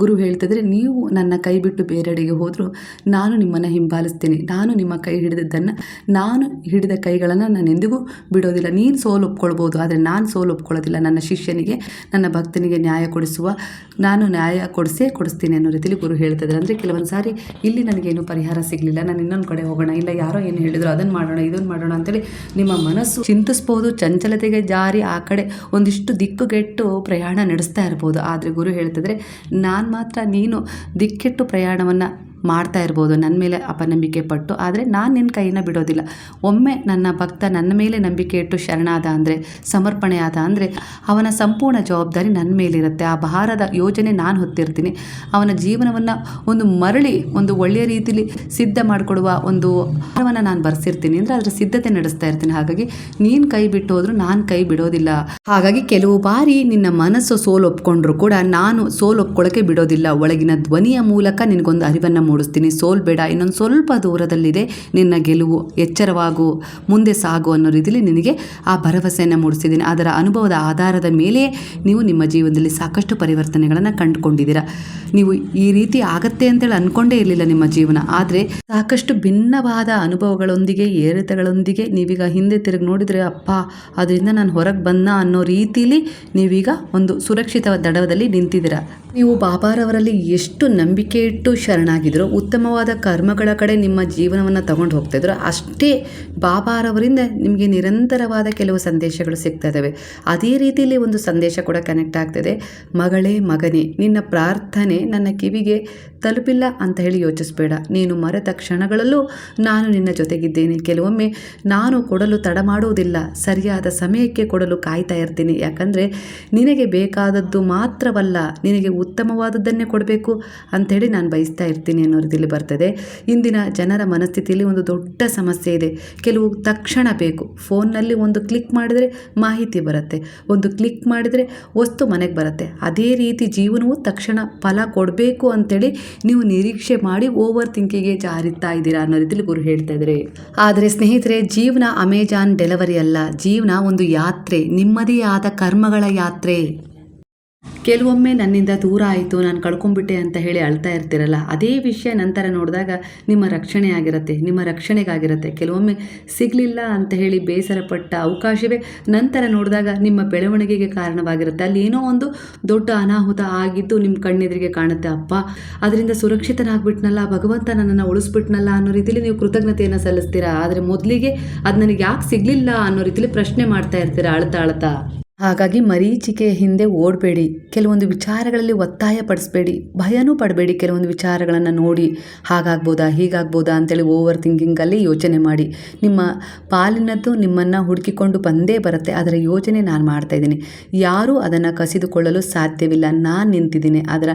ಗುರು ಹೇಳ್ತಿದ್ರೆ, ನೀವು ನನ್ನ ಕೈ ಬಿಟ್ಟು ಬೇರೆಡೆಗೆ ಹೋದರೂ ನಾನು ನಿಮ್ಮನ್ನು ಹಿಂಬಾಲಿಸ್ತೀನಿ. ನಾನು ನಿಮ್ಮ ಕೈ ಹಿಡಿದಿದ್ದನ್ನು, ನಾನು ಹಿಡಿದ ಕೈಗಳನ್ನು ನಾನು ಎಂದಿಗೂ ಬಿಡೋದಿಲ್ಲ. ನೀನು ಸೋಲು ಒಪ್ಕೊಳ್ಬೋದು, ಆದರೆ ನಾನು ಸೋಲು ಒಪ್ಕೊಳ್ಳೋದಿಲ್ಲ. ನನ್ನ ಶಿಷ್ಯನಿಗೆ, ನನ್ನ ಭಕ್ತನಿಗೆ ನ್ಯಾಯ ಕೊಡಿಸುವ ನಾನು ನ್ಯಾಯ ಕೊಡಿಸ್ತೀನಿ ಅನ್ನೋ ರೀತಿಯಲ್ಲಿ ಗುರು ಹೇಳ್ತಿದ್ದಾರೆ. ಅಂದರೆ ಕೆಲವೊಂದು ಸಾರಿ ಇಲ್ಲಿ ನನಗೇನು ಪರಿಹಾರ ಸಿಗಲಿಲ್ಲ, ನಾನು ಇನ್ನೊಂದು ಕಡೆ ಹೋಗೋಣ, ಇಲ್ಲ ಯಾರೋ ಏನು ಹೇಳಿದ್ರು ಅದನ್ನು ಮಾಡೋಣ, ಇದನ್ನು ಮಾಡೋಣ ಅಂತೇಳಿ ನಿಮ್ಮ ಮನಸ್ಸು ಚಿಂತಿಸ್ಬೋದು, ಚಂಚಲತೆಗೆ ಜಾರಿ ಆ ಕಡೆ ಒಂದಿಷ್ಟು ದಿಕ್ಕುಗೆಟ್ಟು ಪ್ರಯಾಣ ನಡೆಸ್ತಾ ಇರ್ಬೋದು. ಆದರೆ ಗುರು ಹೇಳ್ತಿದ್ರೆ, ನಾನು ಮಾತ್ರ ನೀನು ದಿಕ್ಕೆಟ್ಟು ಪ್ರಯಾಣವನ್ನು ಮಾಡ್ತಾ ಇರ್ಬೋದು ನನ್ನ ಮೇಲೆ ಅಪನಂಬಿಕೆ ಪಟ್ಟು, ಆದರೆ ನಾನು ನಿನ್ನ ಕೈನ ಬಿಡೋದಿಲ್ಲ. ಒಮ್ಮೆ ನನ್ನ ಭಕ್ತ ನನ್ನ ಮೇಲೆ ನಂಬಿಕೆ ಇಟ್ಟು ಶರಣಾದ ಅಂದರೆ, ಸಮರ್ಪಣೆ ಆದ ಅಂದರೆ ಅವನ ಸಂಪೂರ್ಣ ಜವಾಬ್ದಾರಿ ನನ್ನ ಮೇಲಿರುತ್ತೆ. ಆ ಭಾರದ ಯೋಜನೆ ನಾನು ಹೊತ್ತಿರ್ತೀನಿ. ಅವನ ಜೀವನವನ್ನು ಮರಳಿ ಒಂದು ಒಳ್ಳೆಯ ರೀತಿಯಲ್ಲಿ ಸಿದ್ಧ ಮಾಡಿಕೊಡುವ ಒಂದು ಭಾರವನ್ನು ನಾನು ಬರೆಸಿರ್ತೀನಿ ಅಂದರೆ ಅದರ ಸಿದ್ಧತೆ ನಡೆಸ್ತಾ ಇರ್ತೀನಿ. ಹಾಗಾಗಿ ನೀನು ಕೈ ಬಿಟ್ಟು ಹೋದರೂ ನಾನು ಕೈ ಬಿಡೋದಿಲ್ಲ. ಹಾಗಾಗಿ ಕೆಲವು ಬಾರಿ ನಿನ್ನ ಮನಸ್ಸು ಸೋಲು ಒಪ್ಕೊಂಡ್ರು ಕೂಡ ನಾನು ಸೋಲು ಒಪ್ಕೊಳ್ಳೋಕ್ಕೆ ಬಿಡೋದಿಲ್ಲ. ಒಳಗಿನ ಧ್ವನಿಯ ಮೂಲಕ ನಿನಗೊಂದು ಅರಿವನ್ನು ಮೂಡಿಸ್ತೀನಿ. ಸೋಲ್ಬೇಡ, ಇನ್ನೊಂದು ಸ್ವಲ್ಪ ದೂರದಲ್ಲಿದೆ ನಿನ್ನ ಗೆಲುವು, ಎಚ್ಚರವಾಗು, ಮುಂದೆ ಸಾಗು ಅನ್ನೋ ರೀತಿಯಲ್ಲಿ ನಿನಗೆ ಆ ಭರವಸೆಯನ್ನು ಮೂಡಿಸಿದ್ದೀನಿ. ಅದರ ಅನುಭವದ ಆಧಾರದ ಮೇಲೆ ನೀವು ನಿಮ್ಮ ಜೀವನದಲ್ಲಿ ಸಾಕಷ್ಟು ಪರಿವರ್ತನೆಗಳನ್ನು ಕಂಡುಕೊಂಡಿದ್ದೀರಾ. ನೀವು ಈ ರೀತಿ ಆಗತ್ತೆ ಅಂತೇಳಿ ಅಂದ್ಕೊಂಡೇ ಇರಲಿಲ್ಲ ನಿಮ್ಮ ಜೀವನ, ಆದರೆ ಸಾಕಷ್ಟು ಭಿನ್ನವಾದ ಅನುಭವಗಳೊಂದಿಗೆ, ಏರಿತಗಳೊಂದಿಗೆ ನೀವೀಗ ಹಿಂದೆ ತಿರುಗಿ ನೋಡಿದರೆ ಅಪ್ಪ ಅದರಿಂದ ನಾನು ಹೊರಗೆ ಬಂದ ಅನ್ನೋ ರೀತಿಯಲ್ಲಿ ನೀವೀಗ ಒಂದು ಸುರಕ್ಷಿತ ದಡದಲ್ಲಿ ನಿಂತಿದ್ದೀರಾ. ನೀವು ಬಾಬಾರವರಲ್ಲಿ ಎಷ್ಟು ನಂಬಿಕೆ ಇಟ್ಟು ಶರಣಾಗಿದ್ರು, ಉತ್ತಮವಾದ ಕರ್ಮಗಳ ಕಡೆ ನಿಮ್ಮ ಜೀವನವನ್ನು ತಗೊಂಡು ಹೋಗ್ತಾಯಿದ್ರು, ಅಷ್ಟೇ ಬಾಬಾರವರಿಂದ ನಿಮಗೆ ನಿರಂತರವಾದ ಕೆಲವು ಸಂದೇಶಗಳು ಸಿಗ್ತಾ ಇದ್ದಾವೆ. ಅದೇ ರೀತಿಯಲ್ಲಿ ಒಂದು ಸಂದೇಶ ಕೂಡ ಕನೆಕ್ಟ್ ಆಗ್ತದೆ. ಮಗಳೇ, ಮಗನೇ, ನಿನ್ನ ಪ್ರಾರ್ಥನೆ ನನ್ನ ಕಿವಿಗೆ ತಲುಪಿಲ್ಲ ಅಂತ ಹೇಳಿ ಯೋಚಿಸಬೇಡ. ನೀನು ಮರೆತ ಕ್ಷಣಗಳಲ್ಲೂ ನಾನು ನಿನ್ನ ಜೊತೆಗಿದ್ದೇನೆ. ಕೆಲವೊಮ್ಮೆ ನಾನು ಕೊಡಲು ತಡ ಮಾಡುವುದಿಲ್ಲ, ಸರಿಯಾದ ಸಮಯಕ್ಕೆ ಕೊಡಲು ಕಾಯ್ತಾ ಇರ್ತೀನಿ. ಯಾಕಂದರೆ ನಿನಗೆ ಬೇಕಾದದ್ದು ಮಾತ್ರವಲ್ಲ, ನಿನಗೆ ಉತ್ತಮವಾದದ್ದನ್ನೇ ಕೊಡಬೇಕು ಅಂಥೇಳಿ ನಾನು ಬಯಸ್ತಾ ಇರ್ತೀನಿ ಅನ್ನೋ ರೀತಿಯಲ್ಲಿ ಬರ್ತದೆ. ಇಂದಿನ ಜನರ ಮನಸ್ಥಿತಿಯಲ್ಲಿ ಒಂದು ದೊಡ್ಡ ಸಮಸ್ಯೆ ಇದೆ. ಕೆಲವು ತಕ್ಷಣ ಬೇಕು. ಫೋನ್ನಲ್ಲಿ ಒಂದು ಕ್ಲಿಕ್ ಮಾಡಿದರೆ ಮಾಹಿತಿ ಬರುತ್ತೆ, ಒಂದು ಕ್ಲಿಕ್ ಮಾಡಿದರೆ ವಸ್ತು ಮನೆಗೆ ಬರುತ್ತೆ. ಅದೇ ರೀತಿ ಜೀವನವು ತಕ್ಷಣ ಫಲ ಕೊಡಬೇಕು ಅಂಥೇಳಿ ನೀವು ನಿರೀಕ್ಷೆ ಮಾಡಿ ಓವರ್ ಥಿಂಕಿಂಗ್ಗೆ ಜಾರಿತಾ ಇದ್ದೀರಾ ಅನ್ನೋ ರೀತಿಯಲ್ಲಿ ಗುರು ಹೇಳ್ತಾ ಇದ್ದಾರೆ. ಆದರೆ ಸ್ನೇಹಿತರೆ, ಜೀವನ ಅಮೆಜಾನ್ ಡೆಲಿವರಿ ಅಲ್ಲ. ಜೀವನ ಒಂದು ಯಾತ್ರೆ, ನಿಮ್ಮದೇ ಆದ ಕರ್ಮಗಳ ಯಾತ್ರೆ. ಕೆಲವೊಮ್ಮೆ ನನ್ನಿಂದ ದೂರ ಆಯಿತು, ನಾನು ಕಳ್ಕೊಂಡ್ಬಿಟ್ಟೆ ಅಂತ ಹೇಳಿ ಅಳ್ತಾ ಇರ್ತೀರಲ್ಲ, ಅದೇ ವಿಷಯ ನಂತರ ನೋಡಿದಾಗ ನಿಮ್ಮ ರಕ್ಷಣೆ ಆಗಿರುತ್ತೆ, ನಿಮ್ಮ ರಕ್ಷಣೆಗಾಗಿರುತ್ತೆ. ಕೆಲವೊಮ್ಮೆ ಸಿಗಲಿಲ್ಲ ಅಂತ ಹೇಳಿ ಬೇಸರಪಟ್ಟ ಅವಕಾಶವೇ ನಂತರ ನೋಡಿದಾಗ ನಿಮ್ಮ ಬೆಳವಣಿಗೆಗೆ ಕಾರಣವಾಗಿರುತ್ತೆ. ಅಲ್ಲಿ ಏನೋ ಒಂದು ದೊಡ್ಡ ಅನಾಹುತ ಆಗಿದ್ದು ನಿಮ್ಮ ಕಣ್ಣೆದುರಿಗೆ ಕಾಣುತ್ತೆ. ಅಪ್ಪ ಅದರಿಂದ ಸುರಕ್ಷಿತನಾಗ್ಬಿಟ್ನಲ್ಲ, ಭಗವಂತ ನನ್ನನ್ನು ಉಳಿಸ್ಬಿಟ್ನಲ್ಲ ಅನ್ನೋ ರೀತಿಯಲ್ಲಿ ನೀವು ಕೃತಜ್ಞತೆಯನ್ನು ಸಲ್ಲಿಸ್ತೀರಾ. ಆದರೆ ಮೊದಲಿಗೆ ಅದು ನನಗೆ ಯಾಕೆ ಸಿಗಲಿಲ್ಲ ಅನ್ನೋ ರೀತಿಯಲ್ಲಿ ಪ್ರಶ್ನೆ ಮಾಡ್ತಾ ಇರ್ತೀರಾ ಅಳ್ತಾ ಅಳ್ತಾ. ಹಾಗಾಗಿ ಮರೀಚಿಕೆಯ ಹಿಂದೆ ಓಡಬೇಡಿ. ಕೆಲವೊಂದು ವಿಚಾರಗಳಲ್ಲಿ ಒತ್ತಾಯ ಪಡಿಸ್ಬೇಡಿ, ಭಯನೂ ಪಡಬೇಡಿ. ಕೆಲವೊಂದು ವಿಚಾರಗಳನ್ನು ನೋಡಿ ಹಾಗಾಗ್ಬೋದಾ ಹೀಗಾಗ್ಬೋದಾ ಅಂತೇಳಿ ಓವರ್ ಥಿಂಕಿಂಗಲ್ಲಿ ಯೋಚನೆ ಮಾಡಿ. ನಿಮ್ಮ ಪಾಲಿನದ್ದು ನಿಮ್ಮನ್ನು ಹುಡುಕಿಕೊಂಡು ಬಂದೇ ಬರುತ್ತೆ. ಅದರ ಯೋಚನೆ ನಾನು ಮಾಡ್ತಾಯಿದ್ದೀನಿ. ಯಾರೂ ಅದನ್ನು ಕಸಿದುಕೊಳ್ಳಲು ಸಾಧ್ಯವಿಲ್ಲ. ನಾನು ನಿಂತಿದ್ದೀನಿ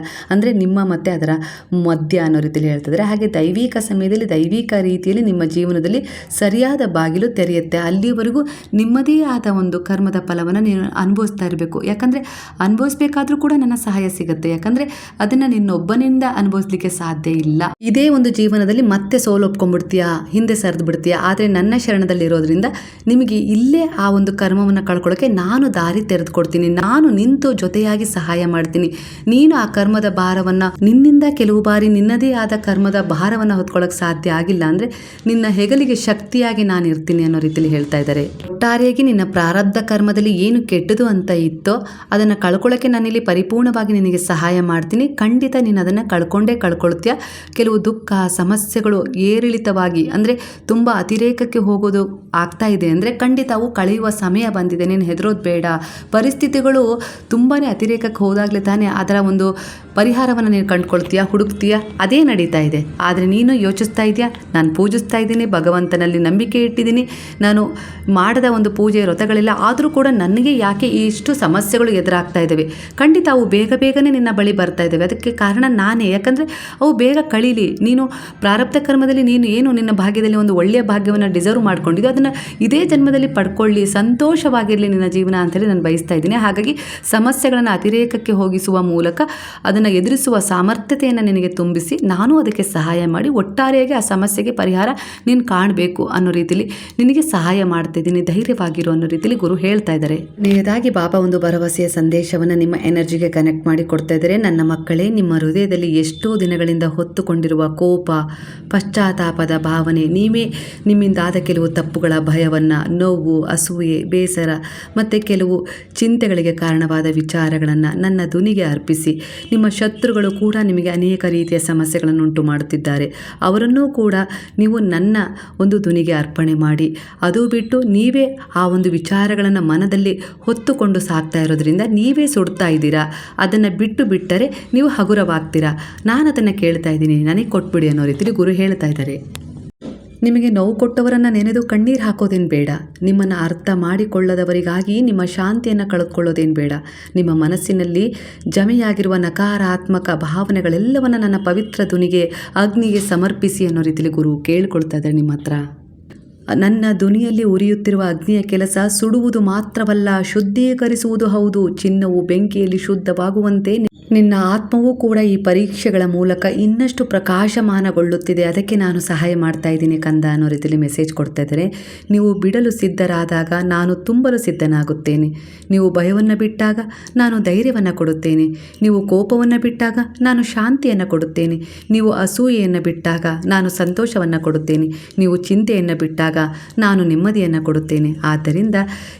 ಅಂದರೆ ನಿಮ್ಮ ಮತ್ತು ಅದರ ಮಧ್ಯ ಅನ್ನೋ ರೀತಿಯಲ್ಲಿ ಹೇಳ್ತಿದ್ದಾರೆ. ಹಾಗೆ ದೈವಿಕ ಸಮಯದಲ್ಲಿ ದೈವಿಕ ರೀತಿಯಲ್ಲಿ ನಿಮ್ಮ ಜೀವನದಲ್ಲಿ ಸರಿಯಾದ ಬಾಗಿಲು ತೆರೆಯುತ್ತೆ. ಅಲ್ಲಿವರೆಗೂ ನಿಮ್ಮದೇ ಆದ ಒಂದು ಕರ್ಮದ ಫಲವನ್ನು ನೀವು ಅನುಭವಿಸ್ತಾ ಇರಬೇಕು. ಯಾಕಂದರೆ ಅನುಭವಿಸ್ಬೇಕಾದ್ರೂ ಕೂಡ ನನ್ನ ಸಹಾಯ ಸಿಗುತ್ತೆ. ಯಾಕಂದರೆ ಅದನ್ನು ನಿನ್ನೊಬ್ಬನಿಂದ ಅನುಭವಿಸ್ಲಿಕ್ಕೆ ಸಾಧ್ಯ ಇಲ್ಲ. ಇದೇ ಒಂದು ಜೀವನದಲ್ಲಿ ಮತ್ತೆ ಸೋಲು ಒಪ್ಕೊಂಡ್ಬಿಡ್ತೀಯಾ, ಹಿಂದೆ ಸರಿದು ಬಿಡ್ತೀಯಾ. ಆದರೆ ನನ್ನ ಶರಣದಲ್ಲಿರೋದ್ರಿಂದ ನಿಮಗೆ ಇಲ್ಲೇ ಆ ಒಂದು ಕರ್ಮವನ್ನು ಕಳ್ಕೊಳ್ಳೋಕ್ಕೆ ನಾನು ದಾರಿ ತೆರೆದುಕೊಡ್ತೀನಿ. ನಾನು ನಿಂತು ಜೊತೆಯಾಗಿ ಸಹಾಯ ಮಾಡ್ತೀನಿ. ನೀನು ಆ ಕರ್ಮದ ಭಾರವನ್ನು, ನಿನ್ನಿಂದ ಕೆಲವು ಬಾರಿ ನಿನ್ನದೇ ಆದ ಕರ್ಮದ ಭಾರವನ್ನು ಹೊತ್ಕೊಳ್ಳೋಕೆ ಸಾಧ್ಯ ಆಗಿಲ್ಲ ಅಂದರೆ ನಿನ್ನ ಹೆಗಲಿಗೆ ಶಕ್ತಿಯಾಗಿ ನಾನು ಇರ್ತೀನಿ ಅನ್ನೋ ರೀತಿಯಲ್ಲಿ ಹೇಳ್ತಾ ಇದ್ದಾರೆ. ಒಟ್ಟಾರೆಯಾಗಿ ನಿನ್ನ ಪ್ರಾರಬ್ಧ ಕರ್ಮದಲ್ಲಿ ಏನು ಕೆಟ್ಟದು ಅಂತ ಇತ್ತೋ ಅದನ್ನು ಕಳ್ಕೊಳ್ಳೋಕ್ಕೆ ನಾನಿಲ್ಲಿ ಪರಿಪೂರ್ಣವಾಗಿ ನಿನಗೆ ಸಹಾಯ ಮಾಡ್ತೀನಿ. ಖಂಡಿತ ನೀನು ಅದನ್ನು ಕಳ್ಕೊಳ್ತೀಯ. ಕೆಲವು ದುಃಖ ಸಮಸ್ಯೆಗಳು ಏರಿಳಿತವಾಗಿ ಅಂದರೆ ತುಂಬ ಅತಿರೇಕಕ್ಕೆ ಹೋಗೋದು ಆಗ್ತಾ ಇದೆ ಅಂದರೆ ಖಂಡಿತ ಅವು ಕಳೆಯುವ ಸಮಯ ಬಂದಿದೆ. ನೀನು ಹೆದರೋದು ಬೇಡ. ಪರಿಸ್ಥಿತಿಗಳು ತುಂಬಾ ಅತಿರೇಕಕ್ಕೆ ಹೋದಾಗಲೇ ತಾನೇ ಅದರ ಒಂದು ಪರಿಹಾರವನ್ನು ನೀನು ಕಂಡುಕೊಳ್ತೀಯ, ಹುಡುಕ್ತೀಯ. ಅದೇ ನಡೀತಾ ಇದೆ. ಆದರೆ ನೀನು ಯೋಚಿಸ್ತಾ ಇದೆಯಾ, ನಾನು ಪೂಜಿಸ್ತಾ ಇದ್ದೀನಿ, ಭಗವಂತನಲ್ಲಿ ನಂಬಿಕೆ ಇಟ್ಟಿದ್ದೀನಿ, ನಾನು ಮಾಡದ ಒಂದು ಪೂಜೆ ವ್ರತಗಳಿಲ್ಲ, ಆದರೂ ಕೂಡ ನನಗೆ ಯಾಕೆ ಇಷ್ಟು ಸಮಸ್ಯೆಗಳು ಎದುರಾಗ್ತಾ ಇದ್ದಾವೆ. ಖಂಡಿತ ಅವು ಬೇಗನೆ ನಿನ್ನ ಬಳಿ ಬರ್ತಾ ಇದ್ದಾವೆ. ಅದಕ್ಕೆ ಕಾರಣ ನಾನೇ. ಯಾಕಂದರೆ ಅವು ಬೇಗ ಕಳೀಲಿ. ನೀನು ಪ್ರಾರಬ್ಧ ಕರ್ಮದಲ್ಲಿ ನೀನು ಏನು ನಿನ್ನ ಭಾಗ್ಯದಲ್ಲಿ ಒಂದು ಒಳ್ಳೆಯ ಭಾಗ್ಯವನ್ನು ಡಿಸರ್ವ್ ಮಾಡ್ಕೊಂಡಿದ್ದು ಅದನ್ನು ಇದೇ ಜನ್ಮದಲ್ಲಿ ಪಡ್ಕೊಳ್ಳಿ, ಸಂತೋಷವಾಗಿರಲಿ ನಿನ್ನ ಜೀವನ ಅಂತೇಳಿ ನಾನು ಬಯಸ್ತಾ ಇದ್ದೀನಿ. ಹಾಗಾಗಿ ಸಮಸ್ಯೆಗಳನ್ನು ಅತಿರೇಕಕ್ಕೆ ಹೋಗಿಸುವ ಮೂಲಕ ಅದನ್ನು ಎದುರಿಸುವ ಸಾಮರ್ಥ್ಯತೆಯನ್ನು ನಿನಗೆ ತುಂಬಿಸಿ ನಾನು ಅದಕ್ಕೆ ಸಹಾಯ ಮಾಡಿ ಒಟ್ಟಾರೆಯಾಗಿ ಆ ಸಮಸ್ಯೆಗೆ ಪರಿಹಾರ ನೀನು ಕಾಣಬೇಕು ಅನ್ನೋ ರೀತಿಯಲ್ಲಿ ನಿನಗೆ ಸಹಾಯ ಮಾಡ್ತಿದ್ದೀನಿ. ಧೈರ್ಯವಾಗಿರು ಅನ್ನೋ ರೀತಿಯಲ್ಲಿ ಗುರು ಹೇಳ್ತಾ ಇದ್ದಾರೆ. ನೇರದಾಗಿ ಬಾಬಾ ಒಂದು ಭರವಸೆಯ ಸಂದೇಶವನ್ನು ನಿಮ್ಮ ಎನರ್ಜಿಗೆ ಕನೆಕ್ಟ್ ಮಾಡಿ ಕೊಡ್ತಾ ಇದ್ದಾರೆ. ನನ್ನ ಮಕ್ಕಳೇ, ನಿಮ್ಮ ಹೃದಯದಲ್ಲಿ ಎಷ್ಟೋ ದಿನಗಳಿಂದ ಹೊತ್ತುಕೊಂಡಿರುವ ಕೋಪ, ಪಶ್ಚಾತ್ತಾಪದ ಭಾವನೆ, ನಿಮ್ಮಿಂದಾದ ಕೆಲವು ತಪ್ಪುಗಳ ಭಯವನ್ನು, ನೋವು, ಅಸೂಯೆ, ಬೇಸರ ಮತ್ತು ಕೆಲವು ಚಿಂತೆಗಳಿಗೆ ಕಾರಣವಾದ ವಿಚಾರಗಳನ್ನು ನನ್ನ ಧ್ವನಿಗೆ ಅರ್ಪಿಸಿ ನಿಮ್ಮ ಶತ್ರುಗಳು ಕೂಡ ನಿಮಗೆ ಅನೇಕ ರೀತಿಯ ಸಮಸ್ಯೆಗಳನ್ನು ಉಂಟು ಮಾಡುತ್ತಿದ್ದಾರೆ. ಅವರನ್ನೂ ಕೂಡ ನೀವು ನನ್ನ ಒಂದು ಧ್ವನಿಗೆ ಅರ್ಪಣೆ ಮಾಡಿ, ಅದು ಬಿಟ್ಟು ನೀವೇ ಆ ಒಂದು ವಿಚಾರಗಳನ್ನು ಮನದಲ್ಲಿ ಹೊತ್ತುಕೊಂಡು ಸಾಕ್ತಾ ಇರೋದ್ರಿಂದ ನೀವೇ ಸುಡ್ತಾ ಇದ್ದೀರಾ. ಅದನ್ನು ಬಿಟ್ಟರೆ ನೀವು ಹಗುರವಾಗ್ತೀರಾ. ನಾನು ಅದನ್ನು ಕೇಳ್ತಾ ಇದ್ದೀನಿ, ನನಗೆ ಕೊಟ್ಬಿಡಿ ಅನ್ನೋ ರೀತಿಯಲ್ಲಿ ಗುರು ಹೇಳ್ತಾ ಇದ್ದಾರೆ. ನಿಮಗೆ ನೋವು ಕೊಟ್ಟವರನ್ನು ನೆನೆದು ಕಣ್ಣೀರು ಹಾಕೋದೇನು ಬೇಡ. ನಿಮ್ಮನ್ನು ಅರ್ಥ ಮಾಡಿಕೊಳ್ಳದವರಿಗಾಗಿ ನಿಮ್ಮ ಶಾಂತಿಯನ್ನು ಕಳೆದುಕೊಳ್ಳೋದೇನು ಬೇಡ. ನಿಮ್ಮ ಮನಸ್ಸಿನಲ್ಲಿ ಜಮೆಯಾಗಿರುವ ನಕಾರಾತ್ಮಕ ಭಾವನೆಗಳೆಲ್ಲವನ್ನು ನನ್ನ ಪವಿತ್ರ ಧ್ವನಿಗೆ, ಅಗ್ನಿಗೆ ಸಮರ್ಪಿಸಿ ಅನ್ನೋ ರೀತಿಯಲ್ಲಿ ಗುರು ಕೇಳಿಕೊಳ್ತಾ ಇದ್ದಾರೆ ನಿಮ್ಮ ಹತ್ರ. ನನ್ನ ಧ್ವನಿಯಲ್ಲಿ ಉರಿಯುತ್ತಿರುವ ಅಗ್ನಿಯ ಕೆಲಸ ಸುಡುವುದು ಮಾತ್ರವಲ್ಲ, ಶುದ್ಧೀಕರಿಸುವುದು ಹೌದು. ಚಿನ್ನವು ಬೆಂಕಿಯಲ್ಲಿ ಶುದ್ಧವಾಗುವಂತೆ ನಿನ್ನ ಆತ್ಮವೂ ಕೂಡ ಈ ಪರೀಕ್ಷೆಗಳ ಮೂಲಕ ಇನ್ನಷ್ಟು ಪ್ರಕಾಶಮಾನಗೊಳ್ಳುತ್ತಿದೆ. ಅದಕ್ಕೆ ನಾನು ಸಹಾಯ ಮಾಡ್ತಾ ಇದ್ದೀನಿ ಕಂದ ಅನ್ನೋ ರೀತಿಯಲ್ಲಿ ಮೆಸೇಜ್ ಕೊಡ್ತಾ ಇದ್ದಾರೆ. ನೀವು ಬಿಡಲು ಸಿದ್ಧರಾದಾಗ ನಾನು ತುಂಬಲು ಸಿದ್ಧನಾಗುತ್ತೇನೆ. ನೀವು ಭಯವನ್ನು ಬಿಟ್ಟಾಗ ನಾನು ಧೈರ್ಯವನ್ನು ಕೊಡುತ್ತೇನೆ. ನೀವು ಕೋಪವನ್ನು ಬಿಟ್ಟಾಗ ನಾನು ಶಾಂತಿಯನ್ನು ಕೊಡುತ್ತೇನೆ. ನೀವು ಅಸೂಯೆಯನ್ನು ಬಿಟ್ಟಾಗ ನಾನು ಸಂತೋಷವನ್ನು ಕೊಡುತ್ತೇನೆ. ನೀವು ಚಿಂತೆಯನ್ನು ಬಿಟ್ಟಾಗ ನಾನು ನೆಮ್ಮದಿಯನ್ನು ಕೊಡುತ್ತೇನೆ. ಆದ್ದರಿಂದ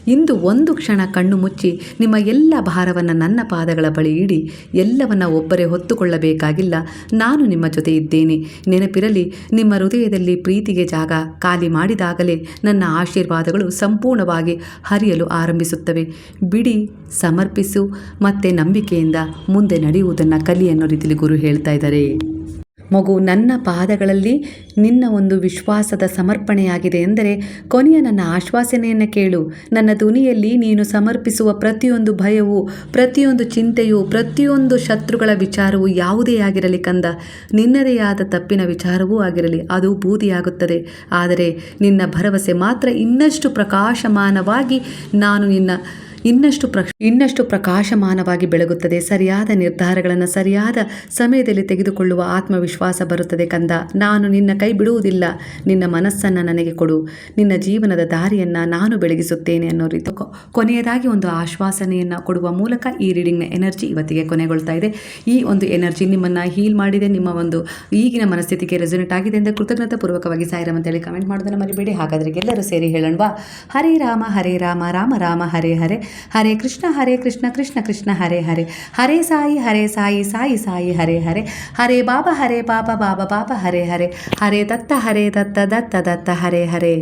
ಇಂದು ಒಂದು ಕ್ಷಣ ಕಣ್ಣು ಮುಚ್ಚಿ ನಿಮ್ಮ ಎಲ್ಲ ಭಾರವನ್ನು ನನ್ನ ಪಾದಗಳ ಬಳಿ ಇಡಿ. ಎಲ್ಲವನ್ನ ಒಬ್ಬರೇ ಹೊತ್ತುಕೊಳ್ಳಬೇಕಾಗಿಲ್ಲ. ನಾನು ನಿಮ್ಮ ಜೊತೆ ಇದ್ದೇನೆ. ನೆನಪಿರಲಿ, ನಿಮ್ಮ ಹೃದಯದಲ್ಲಿ ಪ್ರೀತಿಗೆ ಜಾಗ ಖಾಲಿ ಮಾಡಿದಾಗಲೇ ನನ್ನ ಆಶೀರ್ವಾದಗಳು ಸಂಪೂರ್ಣವಾಗಿ ಹರಿಯಲು ಆರಂಭಿಸುತ್ತವೆ. ಬಿಡಿ, ಸಮರ್ಪಿಸು, ಮತ್ತೆ ನಂಬಿಕೆಯಿಂದ ಮುಂದೆ ನಡೆಯುವುದನ್ನು ಕಲಿ ಅನ್ನೋ ರೀತಿಯಲ್ಲಿ ಗುರು ಹೇಳ್ತಾ ಇದ್ದಾರೆ. ಮಗು, ನನ್ನ ಪಾದಗಳಲ್ಲಿ ನಿನ್ನ ಒಂದು ವಿಶ್ವಾಸದ ಸಮರ್ಪಣೆಯಾಗಿದೆ ಎಂದರೆ ಕೊನೆಯ ನನ್ನ ಆಶ್ವಾಸನೆಯನ್ನು ಕೇಳು. ನನ್ನ ಧ್ವನಿಯಲ್ಲಿ ನೀನು ಸಮರ್ಪಿಸುವ ಪ್ರತಿಯೊಂದು ಭಯವು, ಪ್ರತಿಯೊಂದು ಚಿಂತೆಯು, ಪ್ರತಿಯೊಂದು ಶತ್ರುಗಳ ವಿಚಾರವು ಯಾವುದೇ ಆಗಿರಲಿ ಕಂದ, ನಿನ್ನದೇ ಆದ ತಪ್ಪಿನ ವಿಚಾರವೂ ಆಗಿರಲಿ, ಅದು ಬೂದಿಯಾಗುತ್ತದೆ. ಆದರೆ ನಿನ್ನ ಭರವಸೆ ಮಾತ್ರ ಇನ್ನಷ್ಟು ಪ್ರಕಾಶಮಾನವಾಗಿ ನಾನು ಇನ್ನಷ್ಟು ಪ್ರಕಾಶಮಾನವಾಗಿ ಬೆಳಗುತ್ತದೆ. ಸರಿಯಾದ ನಿರ್ಧಾರಗಳನ್ನು ಸರಿಯಾದ ಸಮಯದಲ್ಲಿ ತೆಗೆದುಕೊಳ್ಳುವ ಆತ್ಮವಿಶ್ವಾಸ ಬರುತ್ತದೆ ಕಂದ. ನಾನು ನಿನ್ನ ಕೈ ಬಿಡುವುದಿಲ್ಲ. ನಿನ್ನ ಮನಸ್ಸನ್ನು ನನಗೆ ಕೊಡು. ನಿನ್ನ ಜೀವನದ ದಾರಿಯನ್ನು ನಾನು ಬೆಳಗಿಸುತ್ತೇನೆ ಅನ್ನೋ ರೀತಿ ಕೊನೆಯದಾಗಿ ಒಂದು ಆಶ್ವಾಸನೆಯನ್ನು ಕೊಡುವ ಮೂಲಕ ಈ ರೀಡಿಂಗ್ನ ಎನರ್ಜಿ ಇವತ್ತಿಗೆ ಕೊನೆಗೊಳ್ತಾ ಇದೆ. ಈ ಒಂದು ಎನರ್ಜಿ ನಿಮ್ಮನ್ನು ಹೀಲ್ ಮಾಡಿದೆ, ನಿಮ್ಮ ಒಂದು ಈಗಿನ ಮನಸ್ಥಿತಿಗೆ ರೆಸೊನೇಟ್ ಆಗಿದೆ ಎಂದು ಕೃತಜ್ಞತಾ ಪೂರ್ವಕವಾಗಿ ಸಾಯಿರಾಮ್ ಅಂತೇಳಿ ಕಮೆಂಟ್ ಮಾಡೋದನ್ನು ಮರಿಬೇಡಿ. ಹಾಗಾದರೆ ಎಲ್ಲರೂ ಸೇರಿ ಹೇಳೋಣವಾ? ಹರೇ ರಾಮ ರಾಮ ರಾಮ ಹರೇ ಹರೇ, ಹರೇ ಕೃಷ್ಣ ಕೃಷ್ಣ ಕೃಷ್ಣ ಹರೇ ಹರೇ, ಹರೇ ಸಾಯಿ ಸಾಯಿ ಸಾಯಿ ಹರೇ ಹರೇ, ಹರೇ ಬಾಬಾ ಬಾಬಾ ಬಾಬಾ ಹರೇ ಹರೇ, ಹರೇ ದತ್ತ ದತ್ತ ದತ್ತ ಹರೇ ಹರೇ.